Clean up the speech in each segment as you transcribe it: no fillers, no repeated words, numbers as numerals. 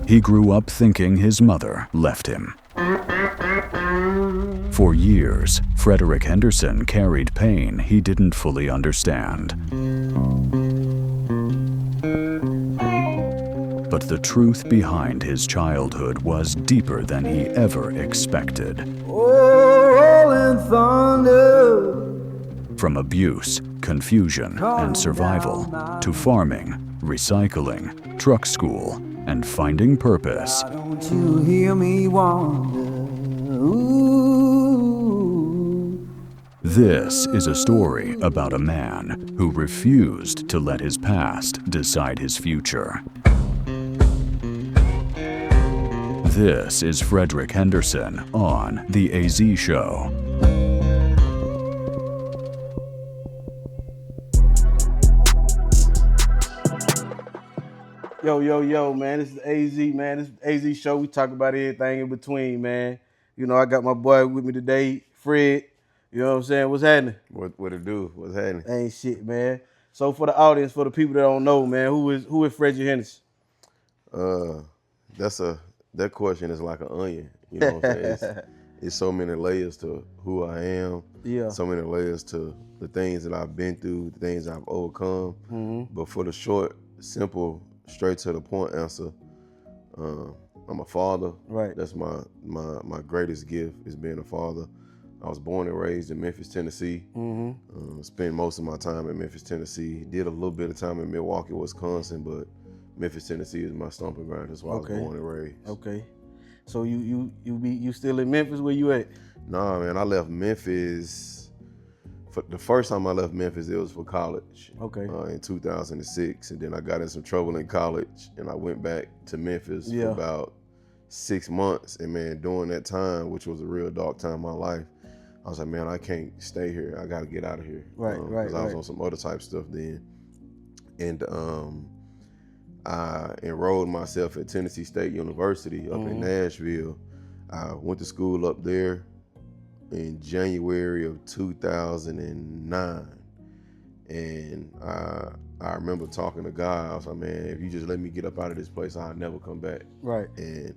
He grew up thinking his mother left him. For years, Frederick Henderson carried pain he didn't fully understand. But the truth behind his childhood was deeper than he ever expected. Rolling thunder. From abuse, confusion, and survival, to farming, recycling, truck school, and finding purpose. Why don't you hear me wonder? Ooh. This is a story about a man who refused to let his past decide his future. This is Frederick Henderson on The AZ Show. Yo, man. This is AZ, man. This is AZ Show. We talk about everything in between, man. You know, I got my boy with me today, Fred. You know what I'm saying? What's happening? What it do? What's happening? Ain't shit, man. So for the audience, for the people that don't know, man, who is Frederick Henderson? That question is like an onion. You know what I'm saying? It's so many layers to who I am. Yeah. So many layers to the things that I've been through, the things I've overcome. Mm-hmm. But for the short, simple, straight to the point answer, I'm a father. Right. That's my greatest gift is being a father. I was born and raised in Memphis, Tennessee. Mm-hmm. Spent most of my time in Memphis, Tennessee. Did a little bit of time in Milwaukee, Wisconsin, but Memphis, Tennessee is my stomping ground. That's why I was born and raised. Okay. So you still in Memphis? Where you at? Nah, man, I left Memphis. For the first time I left Memphis, it was for college. Okay. In 2006, and then I got in some trouble in college, and I went back to Memphis for about 6 months. And man, during that time, which was a real dark time in my life, I was like, man, I can't stay here. I got to get out of here. Right. Because I was on some other type stuff then, and I enrolled myself at Tennessee State University up in Nashville. I went to school up there in January of 2009. And I remember talking to God. I was like, man, if you just let me get up out of this place, I'll never come back. Right. And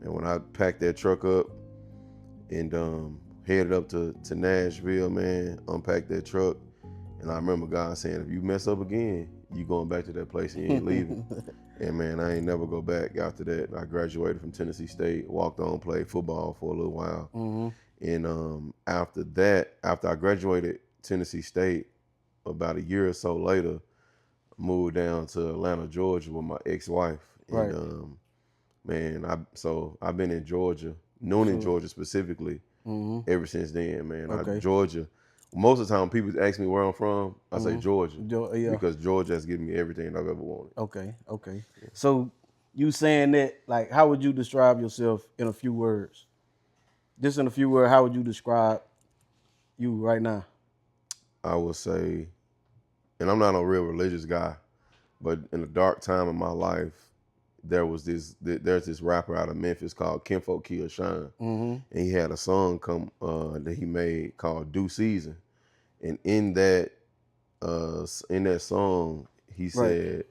when I packed that truck up and headed up to Nashville, man, unpacked that truck, and I remember God saying, if you mess up again, you going back to that place and you ain't leaving. And man, I ain't never go back after that. I graduated from Tennessee State, walked on, played football for a little while. Mm-hmm. And after that, after I graduated Tennessee State, about a year or so later, moved down to Atlanta, Georgia with my ex-wife. Right. And man, I've been in Georgia, Noonan, Georgia specifically, ever since then, man. Okay. Georgia. Most of the time, people ask me where I'm from, I say Georgia, Yeah. because Georgia has given me everything I've ever wanted. Okay. Yeah. So you saying that, like, how would you describe yourself in a few words? Just in a few words, how would you describe you right now? I would say, and I'm not a real religious guy, but in a dark time in my life, there's this rapper out of Memphis called Kinfolk Kill Shine, and he had a song that he made called Due Season, and in that song he said,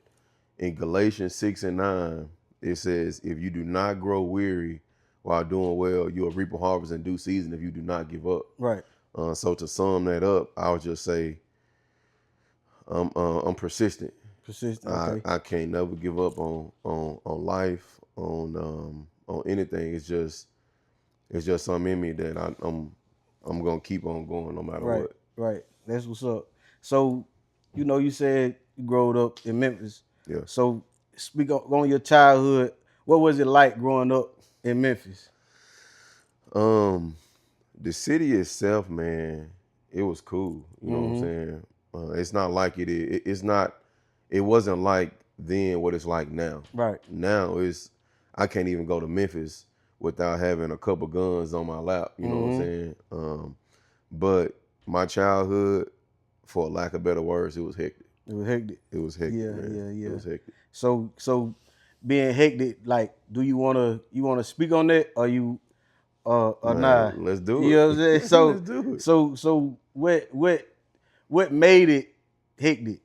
in Galatians 6:9, it says, if you do not grow weary while doing well, you will reap a harvest in due season if you do not give up. Right. So to sum that up, I would just say I'm persistent. Persistent. Okay. I can't never give up on life, on anything. It's just something in me that I'm gonna keep on going no matter what. Right. That's what's up. So, you know, you said you growed up in Memphis. Yeah. So speak on your childhood. What was it like growing up in Memphis? The city itself, man, it was cool. You know what I'm saying? It's not like it wasn't like then what it's like now. Right. Now I can't even go to Memphis without having a couple guns on my lap. You know what I'm saying? But my childhood, for lack of better words, it was hectic. It was hectic. It was hectic. Yeah. It was hectic. So being hectic, like, do you wanna speak on that, or you or Man, not? let's do it. You know what I'm saying? So Let's do it. So what made it hectic?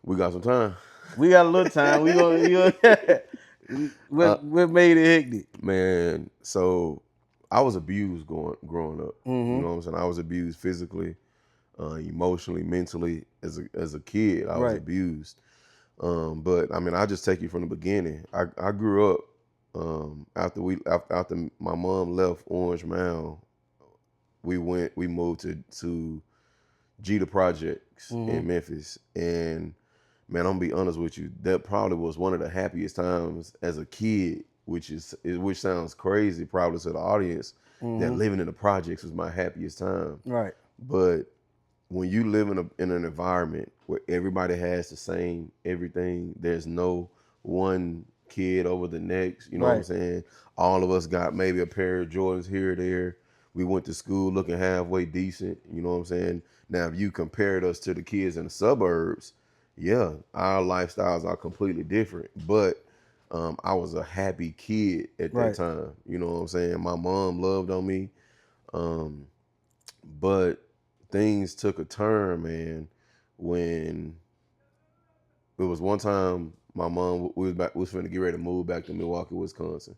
We got some time. We got a little time. What made it hectic? Man, so I was abused growing up. You Mm-hmm. know what I'm saying? I was abused physically, emotionally, mentally. As a kid, I was Right. abused. But I mean, I just take you from the beginning. I grew up after my mom left Orange Mound. We moved to Jeter Projects in Memphis, and man, I'm gonna be honest with you. That probably was one of the happiest times as a kid, which sounds crazy probably to the audience. That living in the projects was my happiest time. Right. But when you live in an environment where everybody has the same everything, there's no one kid over the next. You know what I'm Right. saying? All of us got maybe a pair of Jordans here or there. We went to school looking halfway decent. You know what I'm saying? Now, if you compared us to the kids in the suburbs, yeah, our lifestyles are completely different. But I was a happy kid at that Right. time. You know what I'm saying? My mom loved on me. But things took a turn, man, when it was one time my mom we was finna get ready to move back to Milwaukee, Wisconsin.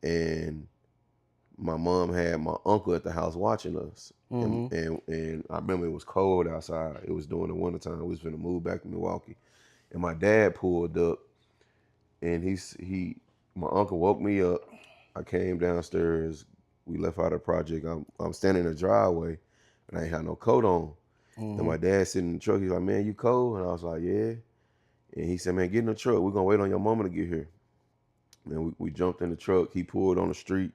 And my mom had my uncle at the house watching us. And I remember it was cold outside. It was during the wintertime. We was finna move back to Milwaukee. And my dad pulled up and my uncle woke me up. I came downstairs. We left out of the project. I'm standing in the driveway and I ain't had no coat on. And my dad sitting in the truck. He's like, "Man, you cold?" And I was like, "Yeah." And he said, "Man, get in the truck. We're gonna wait on your mama to get here." And we jumped in the truck. He pulled on the street.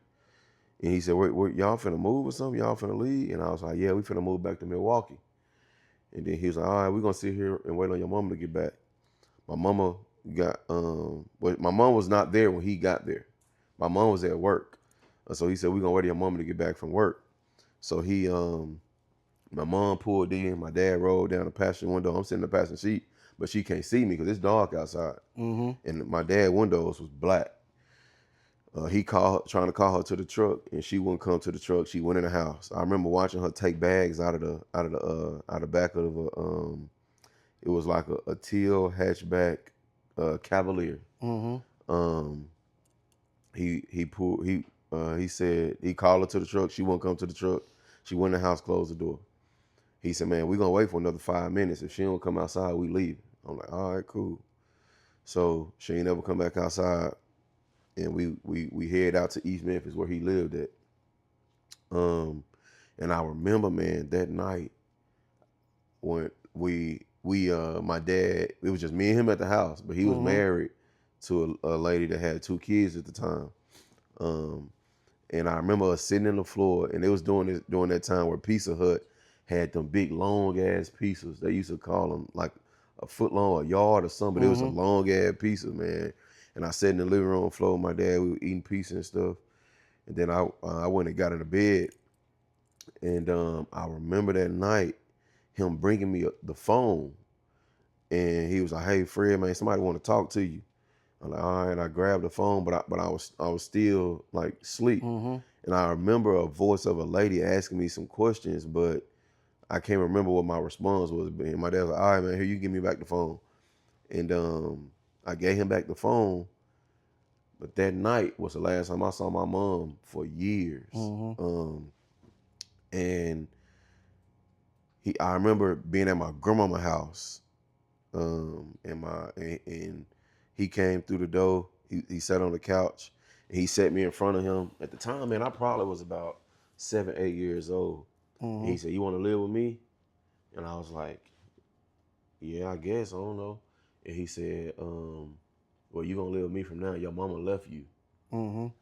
And he said, wait, y'all finna move or something? Y'all finna leave? And I was like, "Yeah, we finna move back to Milwaukee." And then he was like, "All right, we're gonna sit here and wait on your mama to get back." My mama my mom was not there when he got there. My mom was at work. So he said, "We're gonna wait on your mama to get back from work." So my mom pulled in, my dad rolled down the passenger window. I'm sitting in the passenger seat, but she can't see me because it's dark outside. And my dad's windows was black. He trying to call her to the truck, and she wouldn't come to the truck. She went in the house. I remember watching her take bags out of the back of it was like a teal hatchback Cavalier. Um, he said he called her to the truck. She wouldn't come to the truck. She went in the house, closed the door. He said, "Man, we're gonna wait for another 5 minutes. If she don't come outside, we leave." I'm like, "All right, cool." So she ain't never come back outside, and we head out to East Memphis where he lived at. And I remember, man, that night when my dad, it was just me and him at the house, but he was married to a lady that had 2 kids at the time. And I remember us sitting on the floor, and it was during that time where Pizza Hut had them big long ass pizzas. They used to call them like a foot long, a yard or something. But it was a long ass pizza, man. And I sat in the living room floor with my dad. We were eating pizza and stuff. And then I went and got in the bed. And I remember that night him bringing me the phone, and he was like, "Hey, Fred, man, somebody want to talk to you." I'm like, "All right." I grabbed the phone, but I was still like asleep. And I remember a voice of a lady asking me some questions, but I can't remember what my response was. And my dad was like, "All right, man, here, you give me back the phone." And I gave him back the phone. But that night was the last time I saw my mom for years. And I remember being at my grandmama's house, and he came through the door. He sat on the couch, and he sat me in front of him. At the time, man, I probably was about 7, 8 years old. And he said, "You want to live with me?" And I was like, "Yeah, I guess. I don't know." And he said, "Well, you gonna live with me from now. Your mama left you."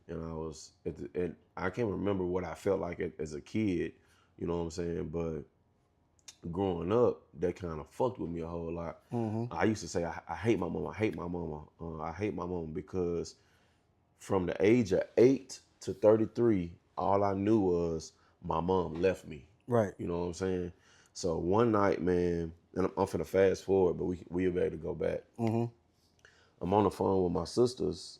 And I was and I can't remember what I felt like as a kid. You know what I'm saying? But growing up, that kind of fucked with me a whole lot. I used to say, I hate my mama. I hate my mama. I hate my mama because from the age of 8 to 33, all I knew was my mom left me. Right. You know what I'm saying? So one night, man, and I'm finna fast forward, but we'll be able to go back. I'm on the phone with my sisters.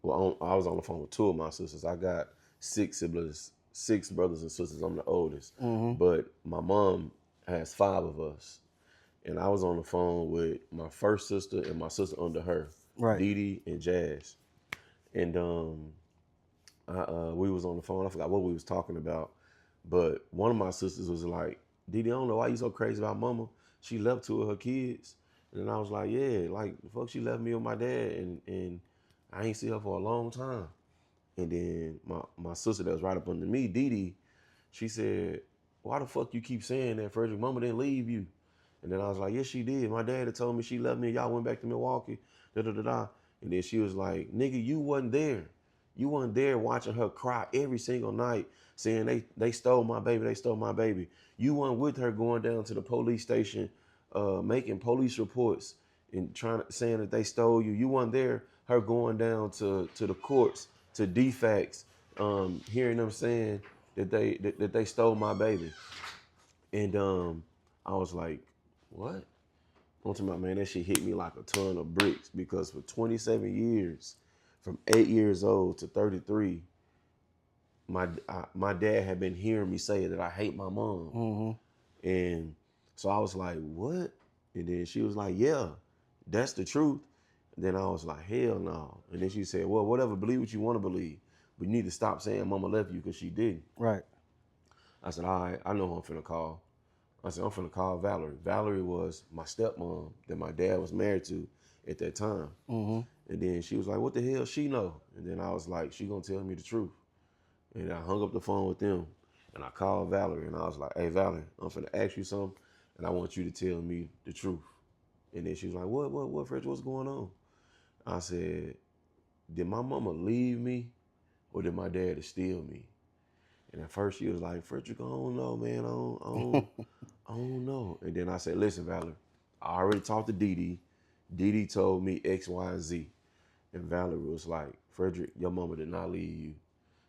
Well, I was on the phone with 2 of my sisters. I got 6 siblings, 6 brothers and sisters. I'm the oldest. But my mom has 5 of us. and I was on the phone with my first sister and my sister under her, Right. Dee Dee and Jazz, and we was on the phone. I forgot what we was talking about, but one of my sisters was like, "Dee Dee, I don't know why you so crazy about Mama. She left 2 of her kids." And then I was like, "Yeah, like the fuck, she left me with my dad, and I ain't see her for a long time." And then my sister that was right up under me, Dee Dee, she said, "Why the fuck you keep saying that, Frederick? Mama didn't leave you." And then I was like, "Yes, she did. My dad had told me she left me. Y'all went back to Milwaukee. Da da da da." And then she was like, "Nigga, you wasn't there. You wasn't there watching her cry every single night, saying they stole my baby. They stole my baby. You weren't with her going down to the police station, making police reports and saying that they stole you. You weren't there. Her going down to the courts to defects, hearing them saying that they stole my baby." And I was like, "What?" I'm talking about, man, that shit hit me like a ton of bricks, because for 27 years, from 8 years old to 33, my dad had been hearing me say that I hate my mom. Mm-hmm. And so I was like, "What?" And then she was like, "Yeah, that's the truth." And then I was like, "Hell no." And then she said, "Well, whatever, believe what you want to believe, but you need to stop saying Mama left you, because she didn't." Right. I said, "All right, I know who I'm finna call." I said, "I'm finna call Valerie." Valerie was my stepmom that my dad was married to at that time. Mm-hmm. And then she was like, "What the hell she know?" And then I was like, "She gonna tell me the truth." And I hung up the phone with them, and I called Valerie, and I was like, "Hey, Valerie, I'm finna ask you something, and I want you to tell me the truth." And then she was like, what, Fred, what's going on?" I said, "Did my mama leave me, or did my dad steal me?" And at first she was like, "Frederick, I don't know, man. I don't know." And then I said, "Listen, Valerie, I already talked to Dee Dee. Dee Dee told me X, Y, and Z." And Valerie was like, "Frederick, your mama did not leave you.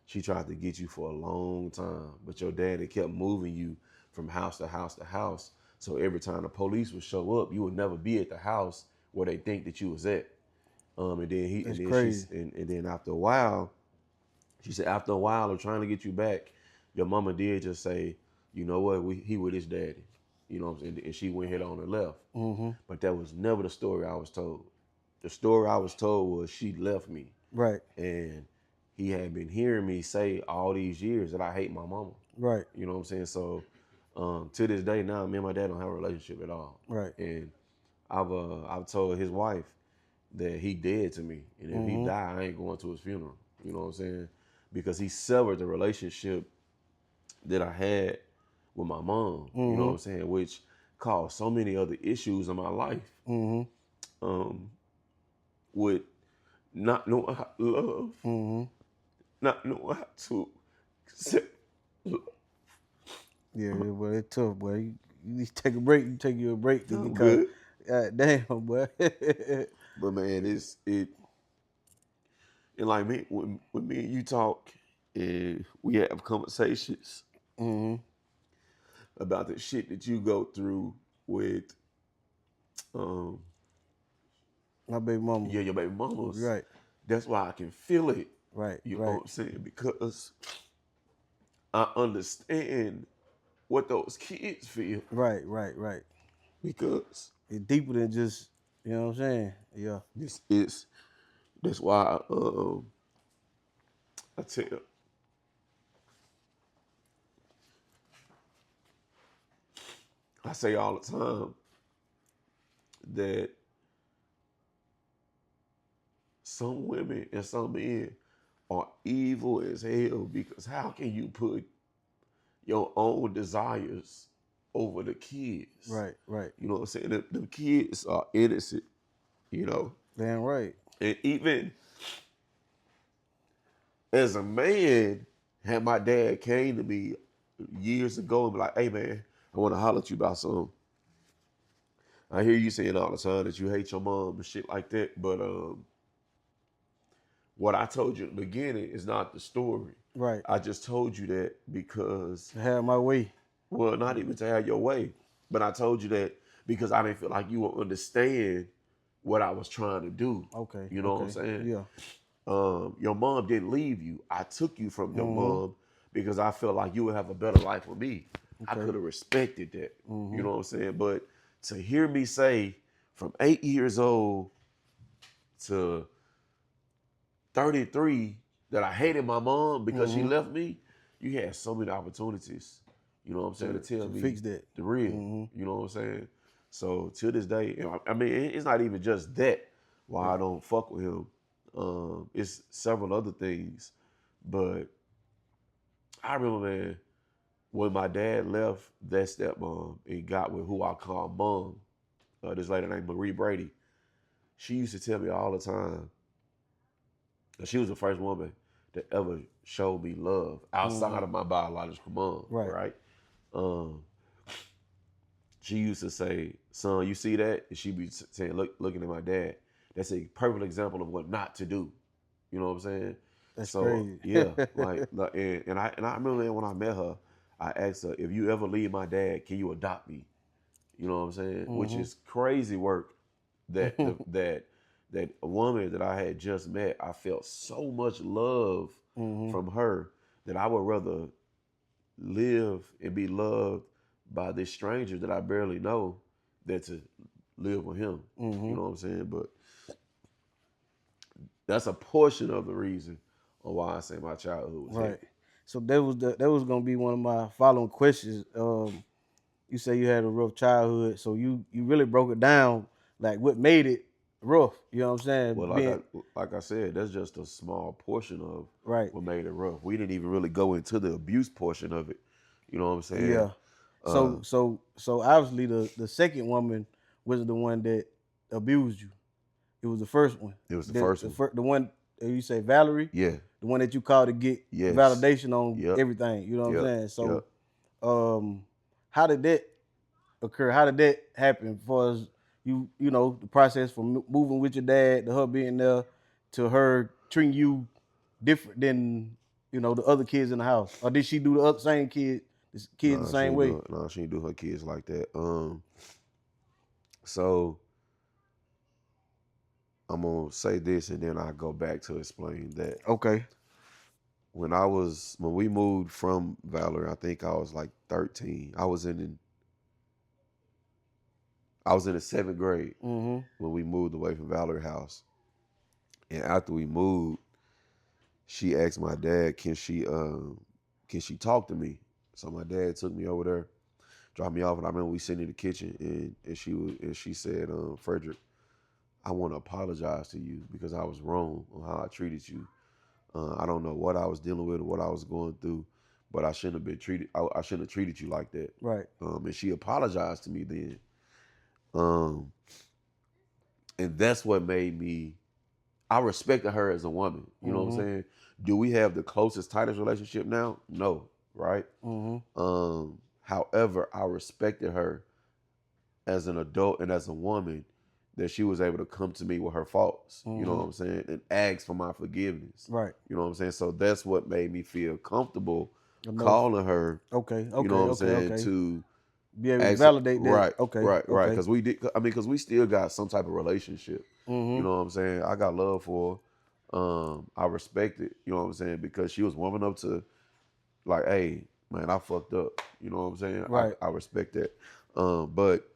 She tried to get you for a long time, but your daddy kept moving you from house to house to house. So every time the police would show up, you would never be at the house where they think that you was at." And then That's crazy. and then after a while, she said, after a while of trying to get you back, your mama did just say, "You know what, he with his daddy." You know what I'm saying? And she went head on and left. Mm-hmm. But that was never the story I was told. The story I was told was she left me. Right. And he had been hearing me say all these years that I hate my mama. Right. You know what I'm saying? So to this day now, me and my dad don't have a relationship at all. Right. And I've told his wife that he dead to me. And if he die, I ain't going to his funeral. You know what I'm saying? Because he severed the relationship that I had with my mom. You know what I'm saying? Which caused so many other issues in my life. With not knowing how to love, not knowing how to accept love. Yeah, but it's tough, boy. You need to take a break. You take you a break I'm because, good. damn, boy. But man, it and like me when me and you talk and we have conversations about the shit that you go through with My baby mama. your baby mamas. Right. That's why I can feel it. Right. You know Right. what I'm saying? Because I understand what those kids feel. Right. Right. Right. Because It's deeper than just, you know what I'm saying? Yeah. this is that's why I tell I say all the time that some women and some men are evil as hell, because how can you put your own desires over the kids? Right. Right. You know what I'm saying? The kids are innocent, you know. Damn right. And even as a man, had my dad came to me years ago and be like, "Hey man, I want to holler at you about something. I hear you saying all the time that you hate your mom and shit like that, but what I told you at the beginning is not the story. Right. I just told you that because, To have my way. well, not even to have your way, but I told you that because I didn't feel like you would understand what I was trying to do." Okay. You know what I'm saying? Yeah. Your mom didn't leave you. I took you from your mom because I felt like you would have a better life with me. I Okay. could have respected that. You know what I'm saying? But to hear me say from 8 years old to 33 that I hated my mom because she left me, you had so many opportunities, you know what I'm saying, to tell me fix that. the real, you know what I'm saying? So to this day, I mean, it's not even just that why I don't fuck with him. It's several other things, but I remember, man, when my dad left that stepmom and got with who I call mom, this lady named Marie Brady, she used to tell me all the time that she was the first woman that ever showed me love outside of my biological mom, right? She used to say, son, you see that? And she'd be saying, looking at my dad, that's a perfect example of what not to do. You know what I'm saying? That's so crazy. Yeah, and I remember when I met her, I asked her, if you ever leave my dad, can you adopt me? You know what I'm saying? Which is crazy work that that a woman that I had just met, I felt so much love from her that I would rather live and be loved by this stranger that I barely know than to live with him. You know what I'm saying? But that's a portion of the reason on why I say my childhood was hectic. So that was gonna be one of my following questions. You say you had a rough childhood, so you really broke it down, like what made it rough. You know what I'm saying? Well, like I said, that's just a small portion of what made it rough. We didn't even really go into the abuse portion of it. You know what I'm saying? Yeah. So obviously the second woman was the one that abused you. It was the first one. It was the first one. The one you say Valerie. Yeah. The one that you called to get validation on everything. You know what I'm saying? So, how did that occur? How did that happen? For as you know, the process from moving with your dad to her being there to her treating you different than the other kids in the house, or did she do the same kids the same way? No, she didn't do her kids like that. So I'm gonna say this and then I go back to explain that. Okay. When we moved from Valerie, I think I was like 13. I was in the 7th grade when we moved away from Valerie house. And after we moved, she asked my dad, can she talk to me? So my dad took me over there, dropped me off, and I remember we sitting in the kitchen and she said, Frederick, I want to apologize to you because I was wrong on how I treated you. I don't know what I was dealing with or what I was going through, but I shouldn't have been treated. I shouldn't have treated you like that. Right. And she apologized to me then. And that's what made me. I respected her as a woman. You know what I'm saying? Do we have the closest, tightest relationship now? No. Right. However, I respected her as an adult and as a woman, that she was able to come to me with her faults, you know what I'm saying, and ask for my forgiveness. Right. You know what I'm saying? So that's what made me feel comfortable calling her. Okay. You know what I'm saying? To be able to validate that. Right. Okay. Right. Because because we still got some type of relationship. You know what I'm saying? I got love for her. I respect it. You know what I'm saying? Because she was warming up to, like, hey, man, I fucked up. You know what I'm saying? Right. I respect that. But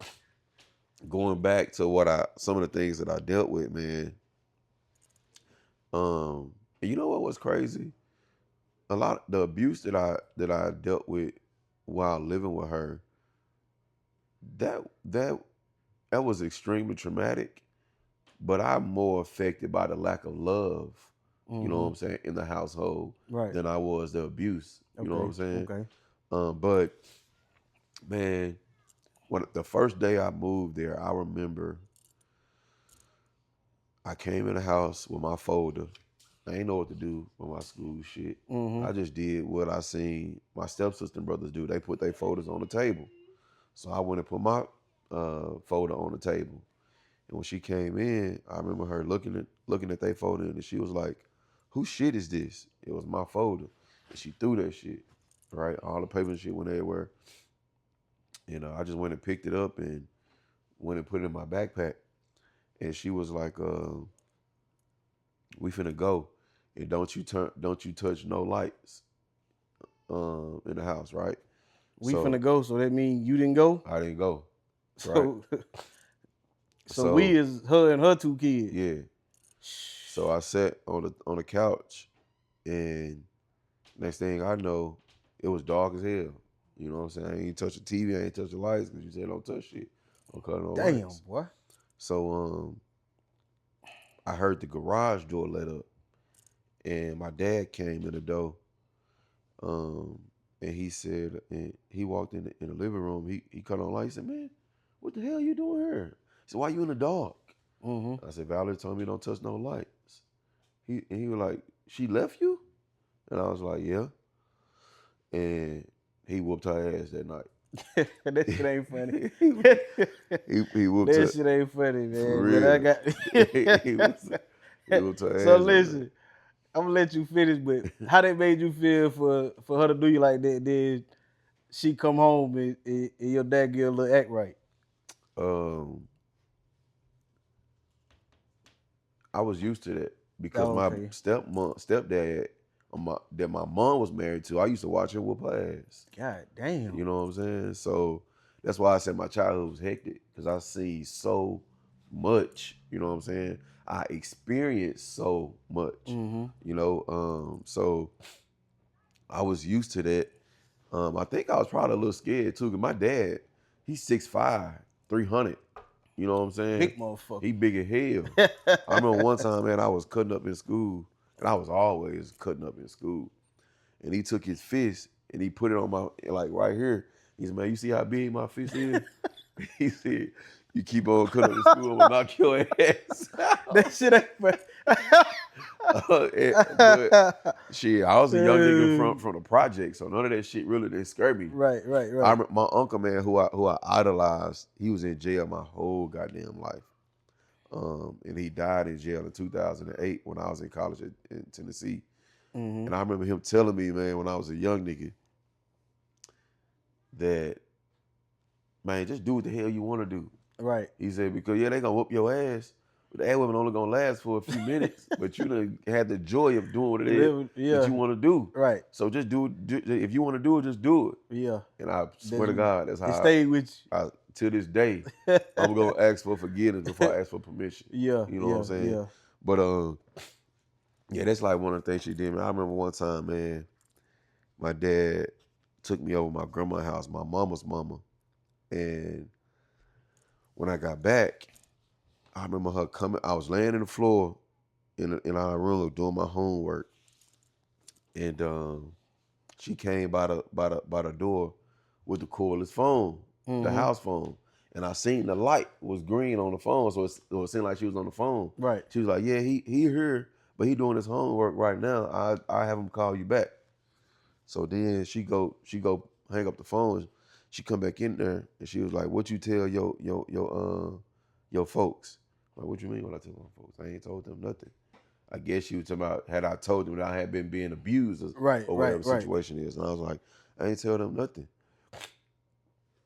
going back to some of the things that I dealt with, man. And you know what was crazy? A lot of the abuse that I dealt with while living with her, that was extremely traumatic. But I'm more affected by the lack of love, you know what I'm saying, in the household than I was the abuse. You know what I'm saying? Okay. But man, when the first day I moved there, I remember I came in the house with my folder. I ain't know what to do with my school shit. I just did what I seen my stepsister and brothers do. They put their folders on the table. So I went and put my folder on the table. And when she came in, I remember her looking at their folder, and she was like, whose shit is this? It was my folder. And she threw that shit, right? All the paper and shit went everywhere. And I just went and picked it up and went and put it in my backpack. And she was like, we finna go. And don't you touch no lights in the house, right? We finna go, so that means you didn't go? I didn't go. So, Right. so we is her and her 2 kids. Yeah. So I sat on the couch, and next thing I know, it was dark as hell. You know what I'm saying? I ain't touch the TV, I ain't touch the lights because you said don't touch shit. Don't cut no Damn, lights. boy. So I heard the garage door let up, and my dad came in the door. And he said, and he walked in the living room. He cut on light. He said, "Man, what the hell you doing here?" He said, "Why you in the dark?" I said, "Valerie told me don't touch no lights." He was like, "She left you?" And I was like, "Yeah." And he whooped her ass that night. That shit ain't funny. he whooped her. That shit ain't funny, man. For But I real. got. he whooped her ass. So listen, I'm gonna let you finish, but how that made you feel for her to do you like that? Then she come home and your dad get a little act right. I was used to that because Oh, my okay. stepdad that my mom was married to, I used to watch her whoop her ass. God damn. You know what I'm saying? So that's why I said my childhood was hectic, because I see so much. You know what I'm saying? I experienced so much. You know, so I was used to that. I think I was probably a little scared too, because my dad, he's 6'5", 300. You know what I'm saying? Big motherfucker. He big as hell. I remember one time, man, I was cutting up in school, and I was always cutting up in school. And he took his fist and he put it on my, like, right here. He said, "Man, you see how big my fist is?" He said, "You keep on cutting up in school, I'm gonna knock your ass out." That shit ain't funny. But shit, I was a young nigga from the project, so none of that shit really didn't scare me. Right. I remember my uncle, man, who I idolized, he was in jail my whole goddamn life. And he died in jail in 2008 when I was in college in Tennessee. And I remember him telling me, man, when I was a young nigga, that, man, just do what the hell you want to do. Right. He said, because, yeah, they going to whoop your ass, but the ass whooping only going to last for a few minutes, but you done had the joy of doing what it is that you want to do. Right. So just do it. If you want to do it, just do it. Yeah. And I swear to God, that's how it stayed with you. To this day, I'm going to ask for forgiveness before I ask for permission. Yeah. You know what I'm saying? Yeah. But, yeah, that's like one of the things she did, man. I remember one time, man, my dad took me over my grandma's house, my mama's mama. And when I got back, I remember her coming. I was laying in the floor in our room doing my homework. And she came by the door with the cordless phone, the house phone. And I seen the light was green on the phone, so it seemed like she was on the phone. Right. She was like, "Yeah, he here, but he doing his homework right now. I have him call you back." So then she go hang up the phone. She come back in there and she was like, "What you tell your folks?" I'm like, "What you mean what I tell my folks? I ain't told them nothing." I guess she was talking about, had I told them that I had been being abused or whatever the situation is. And I was like, "I ain't tell them nothing."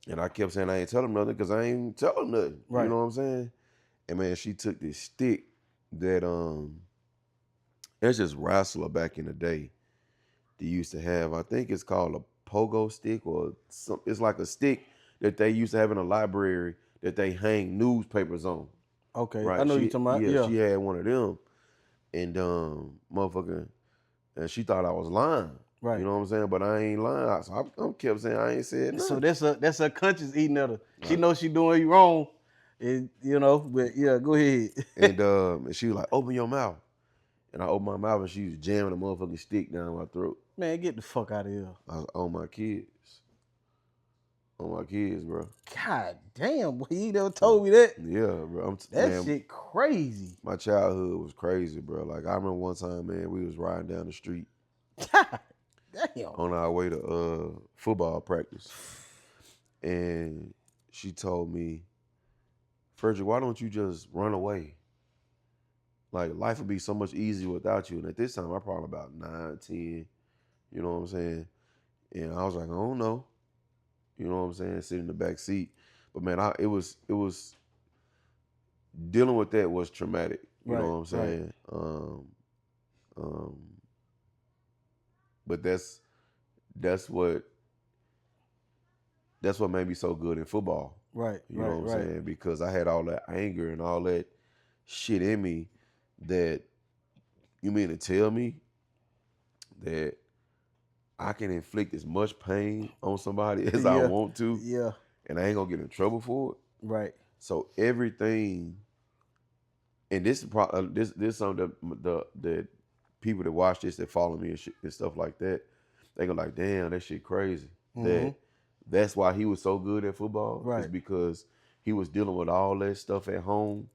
And I kept saying I ain't tell them nothing because I ain't tell them nothing. Right. You know what I'm saying? And man, she took this stick that it's just wrestler back in the day. They used to have, I think it's called a pogo stick, or it's like a stick that they used to have in a library that they hang newspapers on. Okay, right? I know you're talking about. Yeah, she had one of them, and motherfucker, and she thought I was lying. Right. You know what I'm saying? But I ain't lying. So I kept saying I ain't said nothing. So that's her conscience eating at her. She knows she doing you wrong, and but yeah, go ahead. And she was like, "Open your mouth." And I opened my mouth and she was jamming a motherfucking stick down my throat. Man, get the fuck out of here. I was on my kids. On my kids, bro. God damn, boy, you never told me that. Yeah, bro. That shit crazy. My childhood was crazy, bro. Like, I remember one time, man, we was riding down the street. God damn. On our way to football practice. And she told me, "Frederick, why don't you just run away? Like, life would be so much easier without you." And at this time, I'm probably about 9, 10, you know what I'm saying? And I was like, "I don't know." You know what I'm saying? Sitting in the back seat. But man, it was dealing with that was traumatic. You know what I'm saying? But that's what that's what made me so good in football. Right. You know what I'm saying? Because I had all that anger and all that shit in me that you mean to tell me that I can inflict as much pain on somebody as I want to, and I ain't gonna get in trouble for it. Right. So everything, and this is something that people that watch this that follow me and, and stuff like that, they go like, damn, that shit crazy. That's why he was so good at football. Right. Is because he was dealing with all that stuff at home.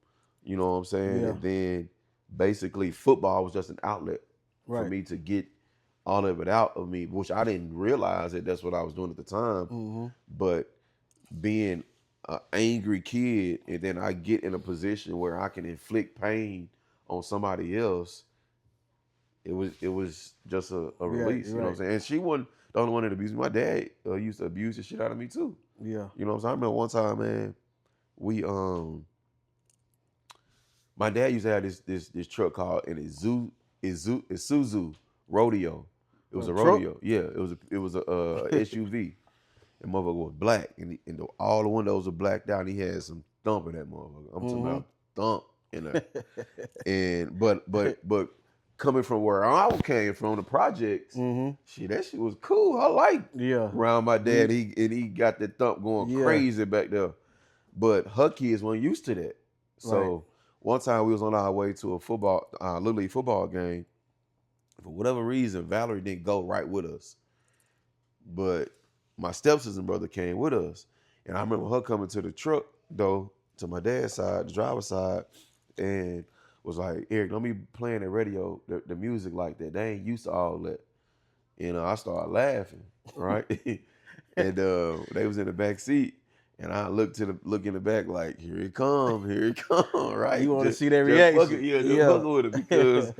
You know what I'm saying? Yeah. And then basically football was just an outlet for me to get all of it out of me, which I didn't realize that that's what I was doing at the time. But being an angry kid, and then I get in a position where I can inflict pain on somebody else, it was just a release. You know what I'm saying? And she wasn't the only one that abused me. My dad used to abuse the shit out of me too. Yeah. You know what I'm saying? I remember one time, man, we my dad used to have this truck called an Isuzu Rodeo. It was a rodeo. Yeah, it was a SUV. And motherfucker was black, and all the windows were blacked out. And he had some thump in that motherfucker. I'm talking about thump in that. And but coming from where I came from, the projects, shit, that shit was cool. I liked around my dad. He got that thump going crazy back there. But her kids weren't used to that. So one time we was on our way to a Little League football game. For whatever reason, Valerie didn't go right with us. But my stepsister and brother came with us. And I remember her coming to the truck, though, to my dad's side, the driver's side, and was like, Eric, don't be playing the radio, the music like that. They ain't used to all that. You know, I started laughing, right? And they was in the back seat. And I look in the back like, here it come, right? You want to see that reaction? Fucking with it because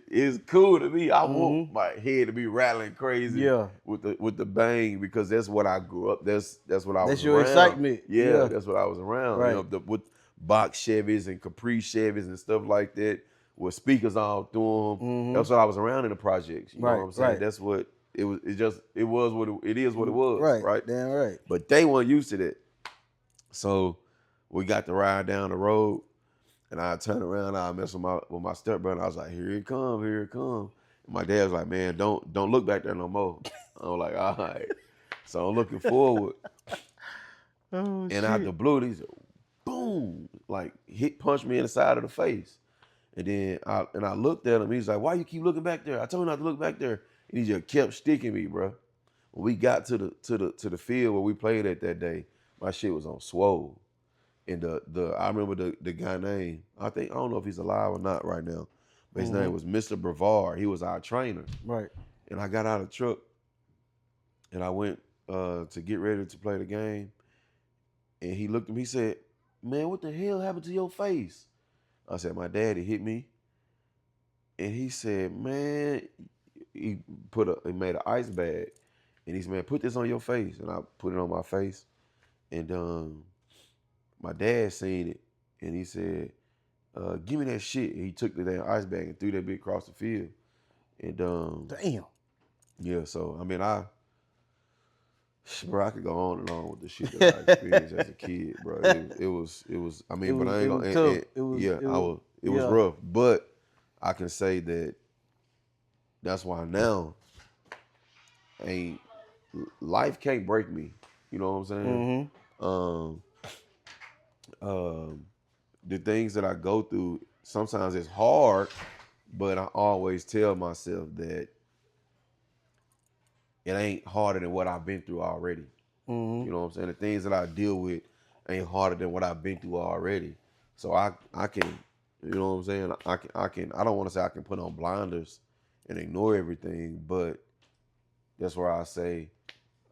it's cool to me. I want my head to be rattling crazy with the bang because that's what I grew up. That's what I was around. That's your excitement. Yeah, that's what I was around. Right. You know, with box Chevys and Capri Chevys and stuff like that with speakers all through them. That's what I was around in the projects. You know what I'm saying? Right. That's what it was. It was what it is. What it was. Right. Damn right. But they weren't used to that. So we got to ride down the road, and I turned around. I messed with my stepbrother. I was like, "Here it come, here it come." And my dad was like, "Man, don't look back there no more." I was like, "All right." So I'm looking forward, and out the blue, he said, "Boom!" Like punched me in the side of the face, and then I looked at him. He's like, "Why you keep looking back there? I told you not to look back there." And he just kept sticking me, bro. When we got to the field where we played at that day, my shit was on swole. And I remember the guy name, I don't know if he's alive or not right now, but his name was Mr. Brevard. He was our trainer. Right. And I got out of the truck and I went to get ready to play the game. And he looked at me, he said, "Man, what the hell happened to your face?" I said, "My daddy hit me." And he said, "Man," he made an ice bag. And he said, "Man, put this on your face." And I put it on my face. And my dad seen it. And he said, "Give me that shit." And he took the damn ice bag and threw that bitch across the field. And damn. Yeah, so I mean bro, I could go on and on with the shit that I experienced as a kid, bro. It was I mean, but I ain't gonna it was rough. But I can say that that's why now life can't break me. You know what I'm saying? The things that I go through, sometimes it's hard, but I always tell myself that it ain't harder than what I've been through already. You know what I'm saying? The things that I deal with ain't harder than what I've been through already. So I can, you know what I'm saying? I don't want to say I can put on blinders and ignore everything, but that's where I say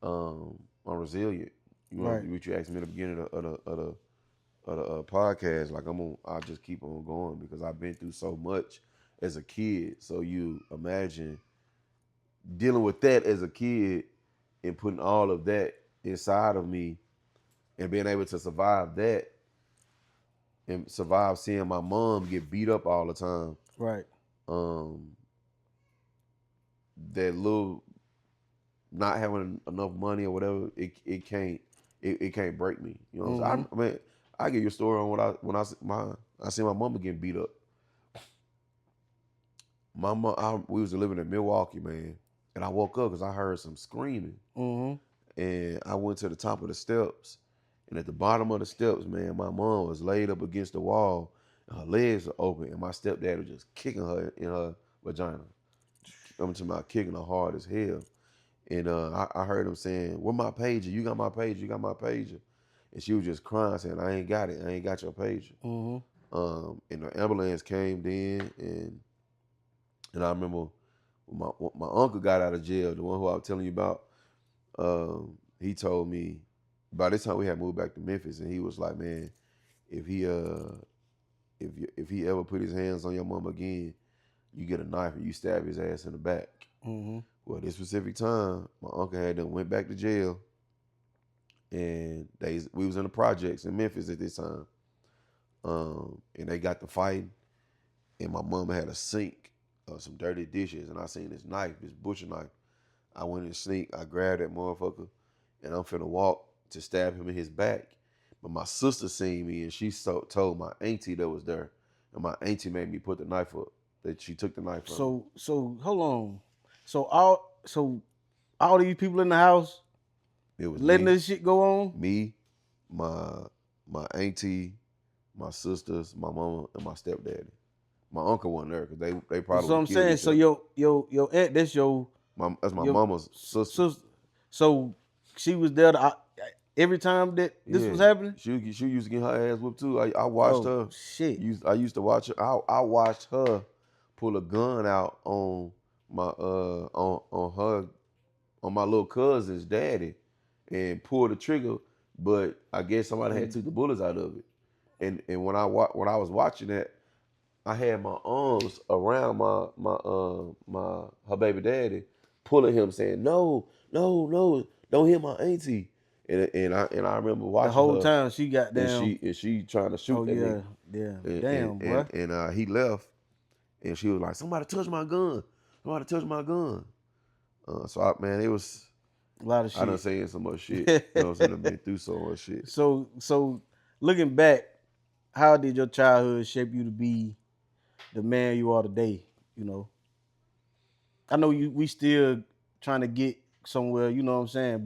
I'm resilient. You know what you asked me at the beginning of the podcast. Like I'll just keep on going because I've been through so much as a kid. So you imagine dealing with that as a kid and putting all of that inside of me and being able to survive that and survive seeing my mom get beat up all the time. Right. That little not having enough money or whatever, it can't break me. You know what I'm saying? I mean, I give you a story on I see my mama getting beat up. We was living in Milwaukee, man, and I woke up because I heard some screaming, and I went to the top of the steps, and at the bottom of the steps, man, my mom was laid up against the wall, and her legs were open, and my stepdad was just kicking her in her vagina. I'm talking about kicking her hard as hell. And I heard him saying, "Where my pager? You got my pager? You got my pager?" And she was just crying, saying, "I ain't got it. I ain't got your pager." And the ambulance came in, and I remember when my uncle got out of jail, the one who I was telling you about. He told me by this time we had moved back to Memphis, and he was like, "Man, if he ever put his hands on your mom again, you get a knife and you stab his ass in the back." Well, this specific time, my uncle had them went back to jail, and we was in the projects in Memphis at this time, and they got to fighting, and my mom had a sink of some dirty dishes, and I seen this knife, this butcher knife. I went in the sink, I grabbed that motherfucker, and I'm finna walk to stab him in his back, but my sister seen me, and she told my auntie that was there, and my auntie made me put the knife up. That she took the knife from. So hold on. So all these people in the house, it was letting this shit go on? Me, my auntie, my sisters, my mama, and my stepdaddy. My uncle wasn't there because they probably. So I'm saying, so your aunt, that's that's my mama's sister. So she was there every time that this was happening? She used to get her ass whooped too. I watched her. Shit. I used to watch her. I watched her pull a gun out on my on my little cousin's daddy and pull the trigger, but I guess somebody had took the bullets out of it. And when I was watching that, I had my arms around her baby daddy, pulling him, saying, "No, don't hit my auntie." And I remember watching the whole her, time she got down. And she trying to shoot that nigga. Yeah. Damn, boy. And he left, and she was like, "Somebody touch my gun. Somebody touch my gun." So it was a lot of shit. I done saying so much shit. You know what I'm saying? I've been through so much shit. So looking back, how did your childhood shape you to be the man you are today? You know, I know we still trying to get somewhere. You know what I'm saying?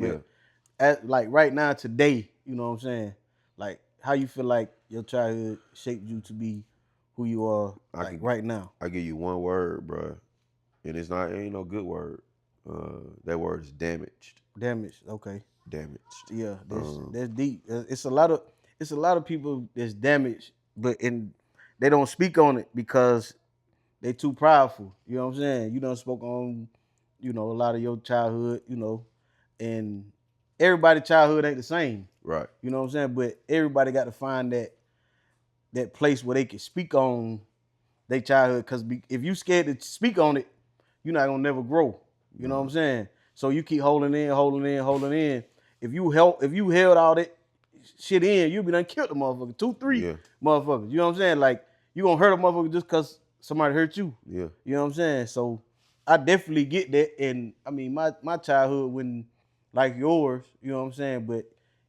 But like right now, today, you know what I'm saying? Like, how you feel like your childhood shaped you to be who you are right now? I give you one word, bro, and it ain't no good word. That word is damaged. Damaged. Okay. Damaged. Yeah, that's deep. It's a lot of people that's damaged, but they don't speak on it because they too prideful. You know what I'm saying? You done spoke on, a lot of your childhood, and everybody's childhood ain't the same. Right. You know what I'm saying? But everybody got to find that place where they can speak on their childhood, because if you scared to speak on it, you're not gonna never grow. You know what I'm saying? So you keep holding in. If you held all that shit in, you'll be done killed a motherfucker. 2, 3 motherfuckers. You know what I'm saying? Like, you gonna hurt a motherfucker just because somebody hurt you. Yeah. You know what I'm saying? So I definitely get that. And I mean, my childhood wasn't like yours, you know what I'm saying? But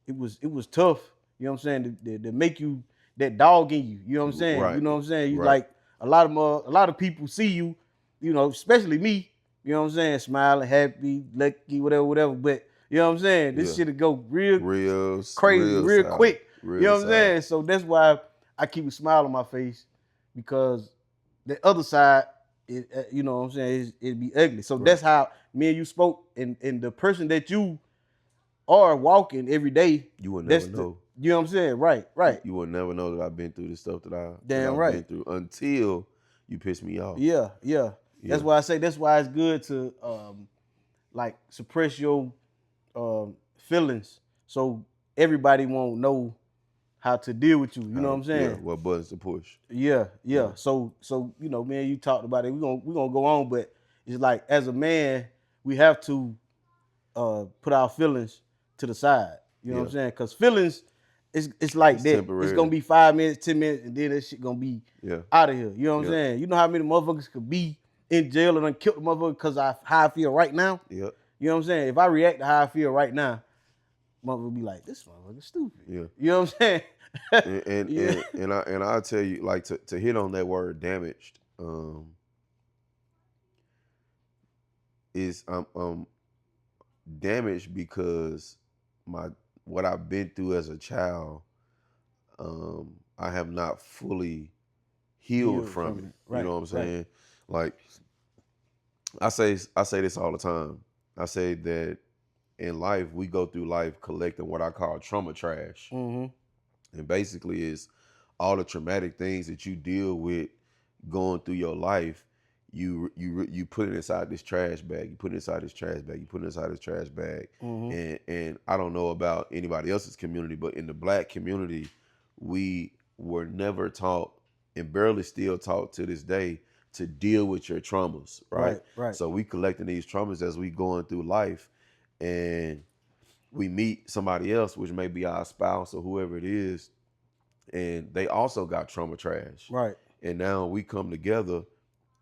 it was tough, you know what I'm saying, to make you that dog in you. You know what I'm saying? Right. You know what I'm saying? You Right. like a lot of people see you, especially me. You know what I'm saying? Smiling, happy, lucky, whatever. But you know what I'm saying? This shit'll go real crazy, real quick. You know what I'm saying? So that's why I keep a smile on my face, because the other side, you know what I'm saying, it'd be ugly. So that's how me and you spoke, and the person that you are walking every day. You would never know. You know what I'm saying? Right. You will never know that I've been through the stuff that I've been through until you piss me off. Yeah. That's why I say that's why it's good to like suppress your feelings, so everybody won't know how to deal with you. You know what I'm saying? Yeah, what buttons to push. Yeah. So man, you talked about it. We're gonna go on, but it's like, as a man, we have to put our feelings to the side. You know what I'm saying? Because feelings, it's like that. Temporary. It's gonna be 5 minutes, 10 minutes, and then that shit gonna be out of here. You know what I'm saying? You know how many motherfuckers could be in jail and done killed the motherfucker because how I feel right now? Yep. You know what I'm saying? If I react to how I feel right now, mother would be like, this motherfucker's stupid. Yeah. You know what I'm saying? and I'll tell you, like, to hit on that word damaged, is I'm damaged because what I've been through as a child, I have not fully healed from it. Right, you know what I'm saying? Right. Like, I say this all the time. I say that in life we go through life collecting what I call trauma trash, Mm-hmm. and basically it's all the traumatic things that you deal with going through your life. You put it inside this trash bag. You put it inside this trash bag. You put it inside this trash bag. Mm-hmm. And I don't know about anybody else's community, but in the Black community, we were never taught, and barely still taught to this day, to deal with your traumas, right? Right. So we collecting these traumas as we going through life, and we meet somebody else, which may be our spouse or whoever it is, and they also got trauma trash. Right. And now we come together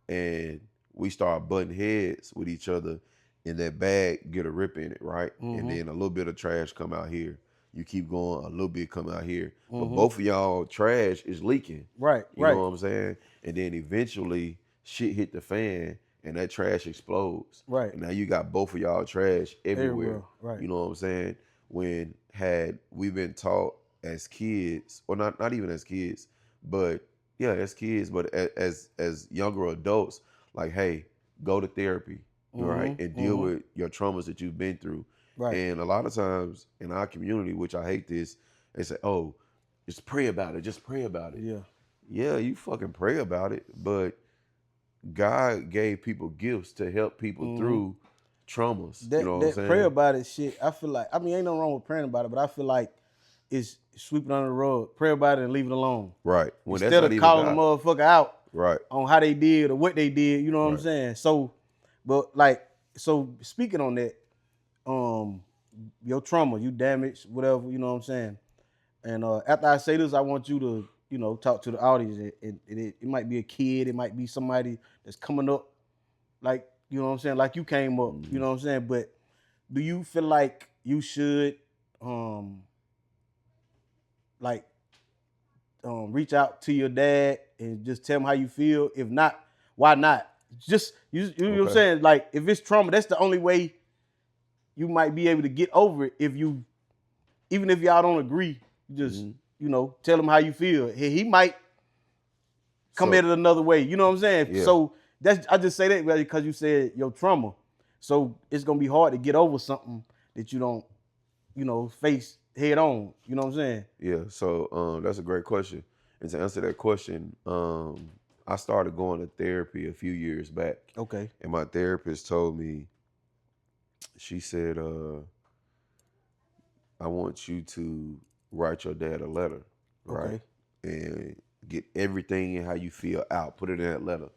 and we start butting heads with each other, and that bag get a rip in it, right? Mm-hmm. And then a little bit of trash come out here. You keep going, a little bit come out here. Mm-hmm. But both of y'all trash is leaking. Right. You know what I'm saying? And then eventually shit hit the fan and that trash explodes. Right. And now you got both of y'all trash everywhere. Right. You know what I'm saying? When had we been taught as kids, or not even as kids, but yeah, as kids, but as younger adults, like, hey, go to therapy, Mm-hmm. right? And deal with your traumas that you've been through. Right. And a lot of times in our community, which I hate this, they say, oh, just pray about it. Just pray about it. Yeah. Yeah, you fucking pray about it. But God gave people gifts to help people through traumas. You know what I'm saying? Pray about it shit, I feel like, I mean, ain't no wrong with praying about it, but I feel like it's sweeping under the rug. Pray about it and leave it alone. Right. When Instead of calling the motherfucker out right on how they did or what they did, you know what I'm saying? So, but like, so speaking on that, your trauma, you damaged, whatever, you know what I'm saying? And after I say this, I want you to, you know, talk to the audience. It might be a kid, it might be somebody that's coming up, like, you know what I'm saying, like you came up, you know what I'm saying? But do you feel like you should reach out to your dad and just tell him how you feel? If not, why not? Just you know what I'm saying? Like, if it's trauma, that's the only way you might be able to get over it. Even if y'all don't agree, just you know, tell him how you feel. He might come at it another way. You know what I'm saying? Yeah. So I just say that because you said your trauma. So it's gonna be hard to get over something that you don't, you know, face head on. You know what I'm saying? Yeah. So that's a great question. And to answer that question, I started going to therapy a few years back. Okay. And my therapist told me, she said, I want you to write your dad a letter, right? Okay. And get everything and how you feel out. Put it in that letter.